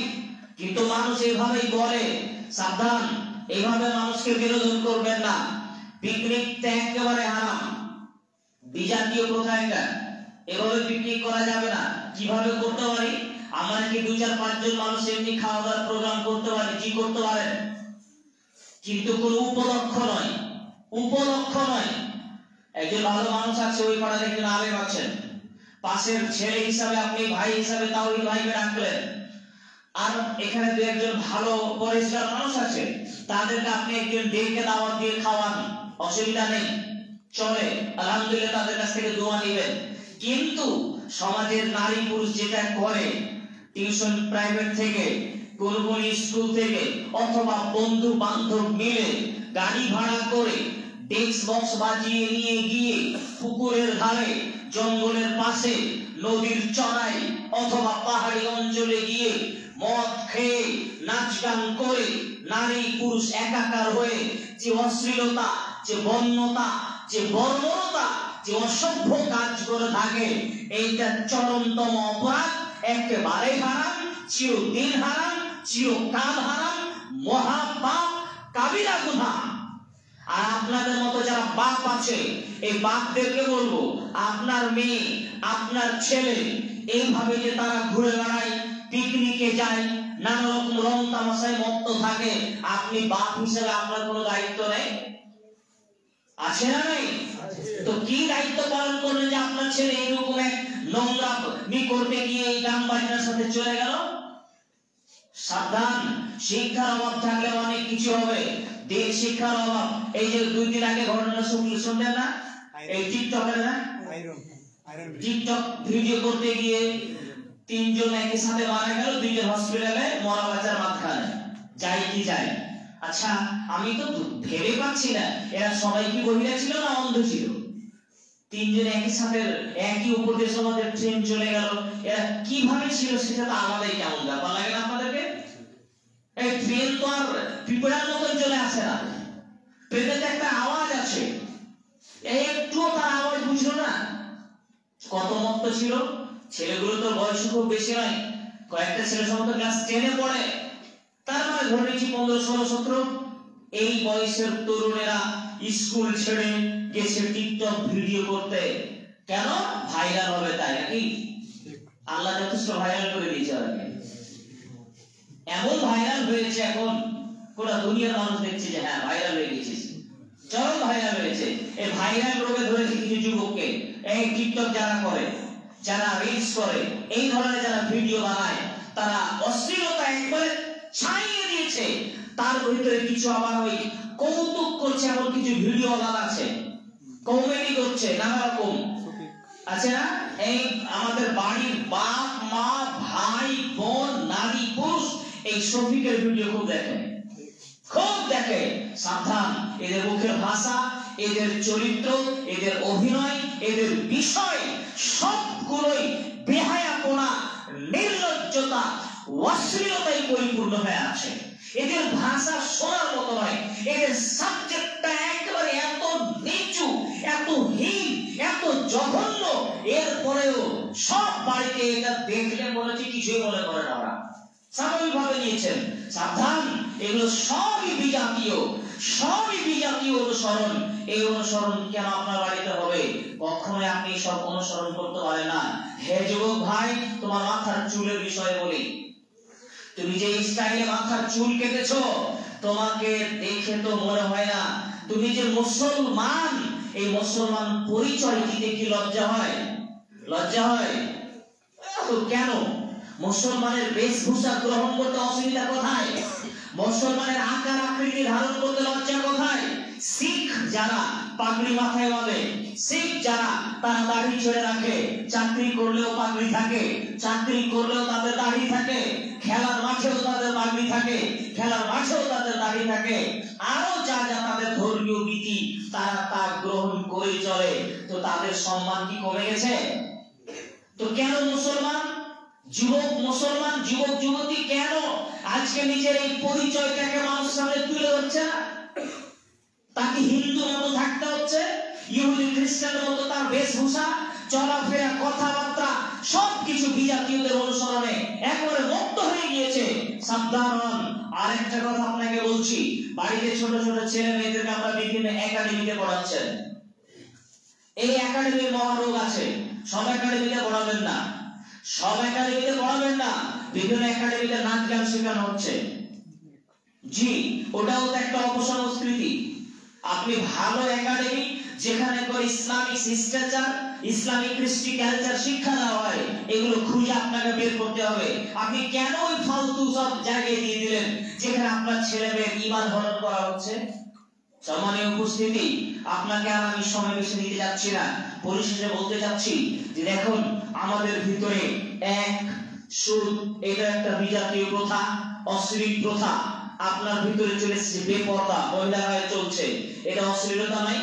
কিন্তু মানুষ এইভাবেই বলে। সাবধান, এইভাবে মানুষকে বিনোদন করবেন না। পিকনিকটা একেবারে হারাম, বিজাতীয় প্রথা এটা। এভাবে পিকনিক করা যাবে না। কিভাবে করতে পারি? আমরা কি 2-4-5 জন মানুষ এমনি খাওয়া দাওয়ার প্রোগ্রাম করতে পারি? কি করতে পারেন, কিন্তু কোন উপলক্ষ নয়, উপলক্ষ নয়। একজন ভালো মানুষ আছে ওই পাড়ার, একজন আলেম আছেন, পাশের ছেলে হিসাবে আপনি ভাই হিসাবে তাওহীদ ভাইকে রাখলেন। আর এখানে দু একজন ভালো পরিষ্কার মানুষ আছে, তাদেরকে আপনি একজন ডেকে দাওয়াত দিয়ে খাওয়ান, অসুবিধা নেই, চলে। আলহামদুলিল্লাহ, তাদের কাছ থেকে দোয়া নেবেন। কিন্তু সমাজের নারী পুরুষ যেটা করে, টিউশন প্রাইভেট থেকে, কোন স্কুল থেকে, অথবা বন্ধু বান্ধব মিলে গাড়ি ভাড়া করে ডেস্ক বক্স বাজিয়ে নিয়ে গিয়ে পুকুরের ধারে, জঙ্গলের পাশে, নদীর চড়াই অথবা পাহাড়ি অঞ্চলে গিয়ে মদ খেয়ে নাচ গান করে নারী পুরুষ একাকার হয়ে যে অশ্লীলতা, যে বন্যতা, যে বর্বরতা, যে অসভ্য কাজ করে থাকে, এইটা চরমতম অপরাধ। একেবারে হারাম, চিরদিন হারাম, চিরকাল হারাম, মহাপাপ, কাবিরা গুনাহ। আর আপনাদের মতো যারা বাপ আছে, এই বাপদেরকে বলবো, আপনার মেয়ে, আপনার ছেলে এইভাবে যে তারা ঘুরে বেড়ায়, পিকনিকে যায়, নানা রকম রং তামাশায় মত্ত থাকে, আপনি বাপ হিসেবে আপনার কোনো দায়িত্ব নেই? আছে না নেই? তো কি দায়িত্ব পালন করলেন যে আপনার ছেলে এইরকম এক নোংরা করতে গিয়ে এই গান বাজনার সাথে চলে গেল? সাবধান, শিক্ষার অভাব থাকলে অনেক কিছু হবে। দিন শিক্ষার অভাব। এই যে 2 দিন আগে ঘটনা শুনলেন না, এই টিকটকের না, টিকটক ভিডিও করতে গিয়ে 3 জন একই সাথে মারা গেল, 2 জন হসপিটালে, মরা বাচ্চার মাঝখানে। যাই কি যায়? আচ্ছা, আমি তো ভেবে পাচ্ছি না এরা সবাই কি বহিরা ছিল না অন্ধ ছিল? 3 জন একই সাথে একই উপদেশ আমাদের ট্রেন চলে গেল, এরা কিভাবে ছিল সেটা তো আমাদের কেমন ব্যাপার লাগে না আপনাদেরকে? এই ট্রেন তো আর পিঁপড়ার মতন চলে আসে না, ট্রেনে তো একটা আওয়াজ আছে, একটুও তার আওয়াজ বুঝলো না। কত মত্ত ছিল ছেলেগুলো, তো বয়স খুব বেশি নয়, কয়েকটা ছেলে সম্ভবত ক্লাস 10 এ পড়ে, তার মানে ধরে নিচ্ছি 15, 16, 17। এই বয়সের তরুণেরা স্কুল ছেড়ে গেছে টিকটক ভিডিও করতে। কেন? ভাইরাল হবে তাই নাকি? আল্লাহ যথেষ্ট ভাইরাল করে দিয়েছে। এমন ভাইরাল হয়েছে এখন, গোটা দুনিয়ার মানুষ দেখছে যে হ্যাঁ ভাইরাল হয়ে গেছে, চরম ভাইরাল হয়েছে। এই ভাইরাল রোগে ধরেছে কিছু যুবককে। এই টিকটক যারা করে, যারা রিলস করে, এই ধরনের যারা ভিডিও বানায়, তারা অশ্লীলতা একবারে ছাইয়ে দিয়েছে। তার ভিতরে কিছু আবার ওই কৌতুক করছে, এমন কিছু ভিডিও বানানো আছে, কমেডি করছে, নানা রকম আছে না? এই আমাদের বাড়ির বাপ মা ভাই বোন নারী পুরুষ এই শফিকের ভিডিও খুব দেখে, খুব দেখে। সাবধান, এদের মুখের ভাষা, এদের চরিত্র, এদের অভিনয়, এদের বিষয় সবগুলোই বেহায়াপনা, নির্লজ্জতা, অশ্লীলতায় পরিপূর্ণ হয়ে আছে। এদের ভাষা শোনার মতো নয়, এদের সাবজেক্টটা একেবারে এত নিচু, এত হীন, এত জঘন্য, এরপরেও সব বাড়িতে এটা দেখলে মনে হচ্ছে কিছুই মনে করে না, ওরা স্বাভাবিকভাবে নিয়েছেন। সাবধান, এগুলো সবই বিজাতীয়, সবই বিজাতীয় অনুসরণ। এই অনুসরণ কেন আপনার বাড়িতে হবে? কখনোই আপনি সব অনুসরণ করতে পারেন না। হে যুবক ভাই, তোমার মাথার চুলের বিষয়ে বলি, তুমি যে স্টাইলে মাথার চুল কেটেছো, তোমাকে দেখে তো মনে হয় না তুমি যে মুসলমান। এই মুসলমান পরিচয় দিতে কি লজ্জা হয়? লজ্জা হয় তো কেন? মুসলমানের বেশভূষা গ্রহণ করতে অসুবিধা কোথায়? মুসলমানের আকার আকৃতি ধারণ করতে লজ্জা কোথায়? শিখ যারা পাগড়ি মাথায় বাঁধে, শিখ যারা তারা দাড়ি ছেড়ে রাখে, চাকরি করলেও পাগড়ি থাকে, চাকরি করলেও তাদের দাড়ি থাকে, খেলার মাঠেও তাদের পাগড়ি থাকে, খেলার মাঠেও তাদের দাড়ি থাকে, আরো যা যা তাদের ধর্মীয় রীতি তারা তা গ্রহণ করে চলে। তো তাদের সম্মান কি কমে গেছে? তো কেন মুসলমান যুবক যুবতী কেন আজকে নিজের এই পরিচয়টাকে মানুষের সামনে তুলে ধরছে না? তাকে হিন্দু মতো থাকতে হচ্ছে, ইহুদি খ্রিস্টানের মতো তার বেশভূষা, চলাফেরা, কথাবার্তা সবকিছু বিজাতীয়দের অনুসরণে একেবারে মুক্ত হয়ে গিয়েছে। সাবধান হন। আরেকটা কথা আপনাকে বলছি, বাড়িতে ছোট ছোট ছেলে মেয়েদেরকে আমরা বিভিন্ন একাডেমিতে পড়াচ্ছেন। এই একাডেমির মহারোগ আছে, সব একাডেমিতে পড়াবেন না, সব একাডেমিতে পড়াবেন না। বিভিন্ন একাডেমিতে নাচ গান শেখানো হচ্ছে, জি ওটাও তো একটা অপসংস্কৃতি। আপনি ভালো একাডেমি যেখানে করে ইসলামিক শিষ্টাচার, ইসলামিক কৃষ্টি কালচার শিক্ষা দেওয়া হয়, এগুলো খুঁজে আপনাকে বের করতে হবে। আপনি কেন ওই ফালতু সব জায়গায় দিয়ে দিলেন যেখানে আপনার ছেলে মেয়ের ঈমান হরণ করা হচ্ছে? সম্মানীয় উপস্থিতি, আপনাকে আর আমি সময় বেশি নিতে যাচ্ছি না। পরিশেষে বলতে চাচ্ছি যে দেখুন, আমাদের ভিতরে এক সুদ, এটা একটা বিজাতীয় প্রথা, অশ্লীল প্রথা। আপনার ভিতরে চলে এসেছে বেপরদা, মহিলারা চলছে, এটা অশ্লীলতা নয়,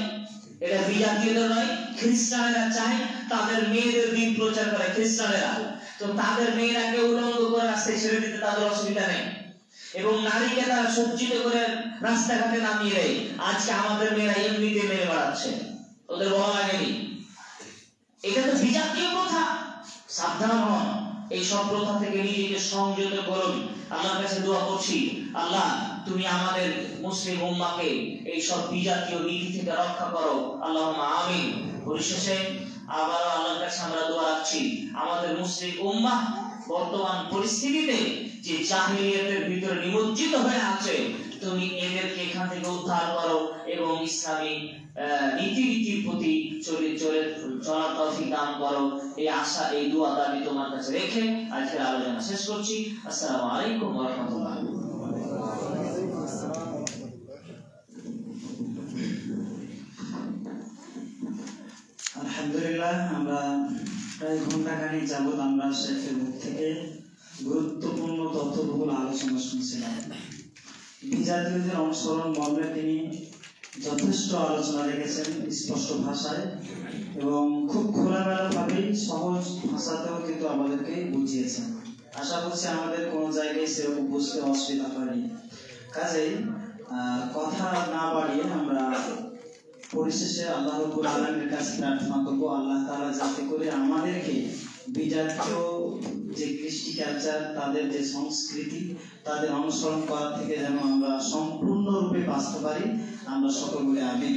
এটা বিজাতীয়তা নয়। খ্রিস্টানেরা চায় তাদের মেয়েদের দিন প্রচার করে, খ্রিস্টানেরা তো তাদের মেয়েরাকে উলঙ্গ করে রাস্তায় ছেড়ে দিতে তাদের অসুবিধা নেই, এবং নারীকে তারা সজ্জিত করে রাস্তাঘাটে নামিয়ে দেয়। আজকে আমাদের মেয়েরা এমনিতে মেয়ে বাড়াচ্ছে, ওদের বলা লাগেনি। এটা তো বিজাতীয় প্রথা। সাবধান হন, এই সব প্রথা থেকে নিজেকে সংযত করুন। আল্লাহর কাছে দোয়া করছি, আল্লাহ তুমি আমাদের মুসলিম উম্মাহকে এই সব বিজাতীয় নীতি থেকে রক্ষা করো, আল্লাহুম্মা আমিন। পরিশেষে আবার আল্লাহর কাছে আমরা দোয়া রাখছি, আমাদের মুসলিম উম্মাহ বর্তমান পরিস্থিতিতে যে জাহিলিয়াতের ভিতরে নিমজ্জিত হয়ে আছে, তুমি এদেরকে এখান থেকে উদ্ধার করো এবং ইসলামী নীতির প্রতি চলার তৌফিক দান করো। এই আশা, এই দোয়া দাবি তোমার কাছে রেখে আজকের আলোচনা শেষ করছি। আসসালামু আলাইকুম ওয়া রাহমাতুল্লাহ। আলহামদুলিল্লাহ, আমরা প্রায় ঘন্টাখানেক যাবত আমরা শেখের মুখ থেকে গুরুত্বপূর্ণ তথ্যবহুল আলোচনা শুনছিলাম। বিজাতীয়দের অনুসরণ মর্মে তিনি যথেষ্ট আলোচনা রেখেছেন স্পষ্ট ভাষায়, এবং খুব খোলামেলা ভাবে সহজ ভাষাতেও কিন্তু আমাদেরকে বুঝিয়েছেন। আশা করছি আমাদের কোন জায়গায় সেরকম বুঝতে অসুবিধা হয়নি। কাজেই কথা না বাড়িয়ে আমরা পরিশেষে আল্লাহ রাব্বুল আলামিনের কাছে প্রার্থনা করব, আল্লাহ তাআলা যাতে করে আমাদেরকে বিজাতীয় যে কৃষ্টি কালচার, তাদের যে সংস্কৃতি, তাদের অনুসরণ করা থেকে যেন আমরা সম্পূর্ণরূপে বাঁচতে পারি। আমরা সকলে আমিন।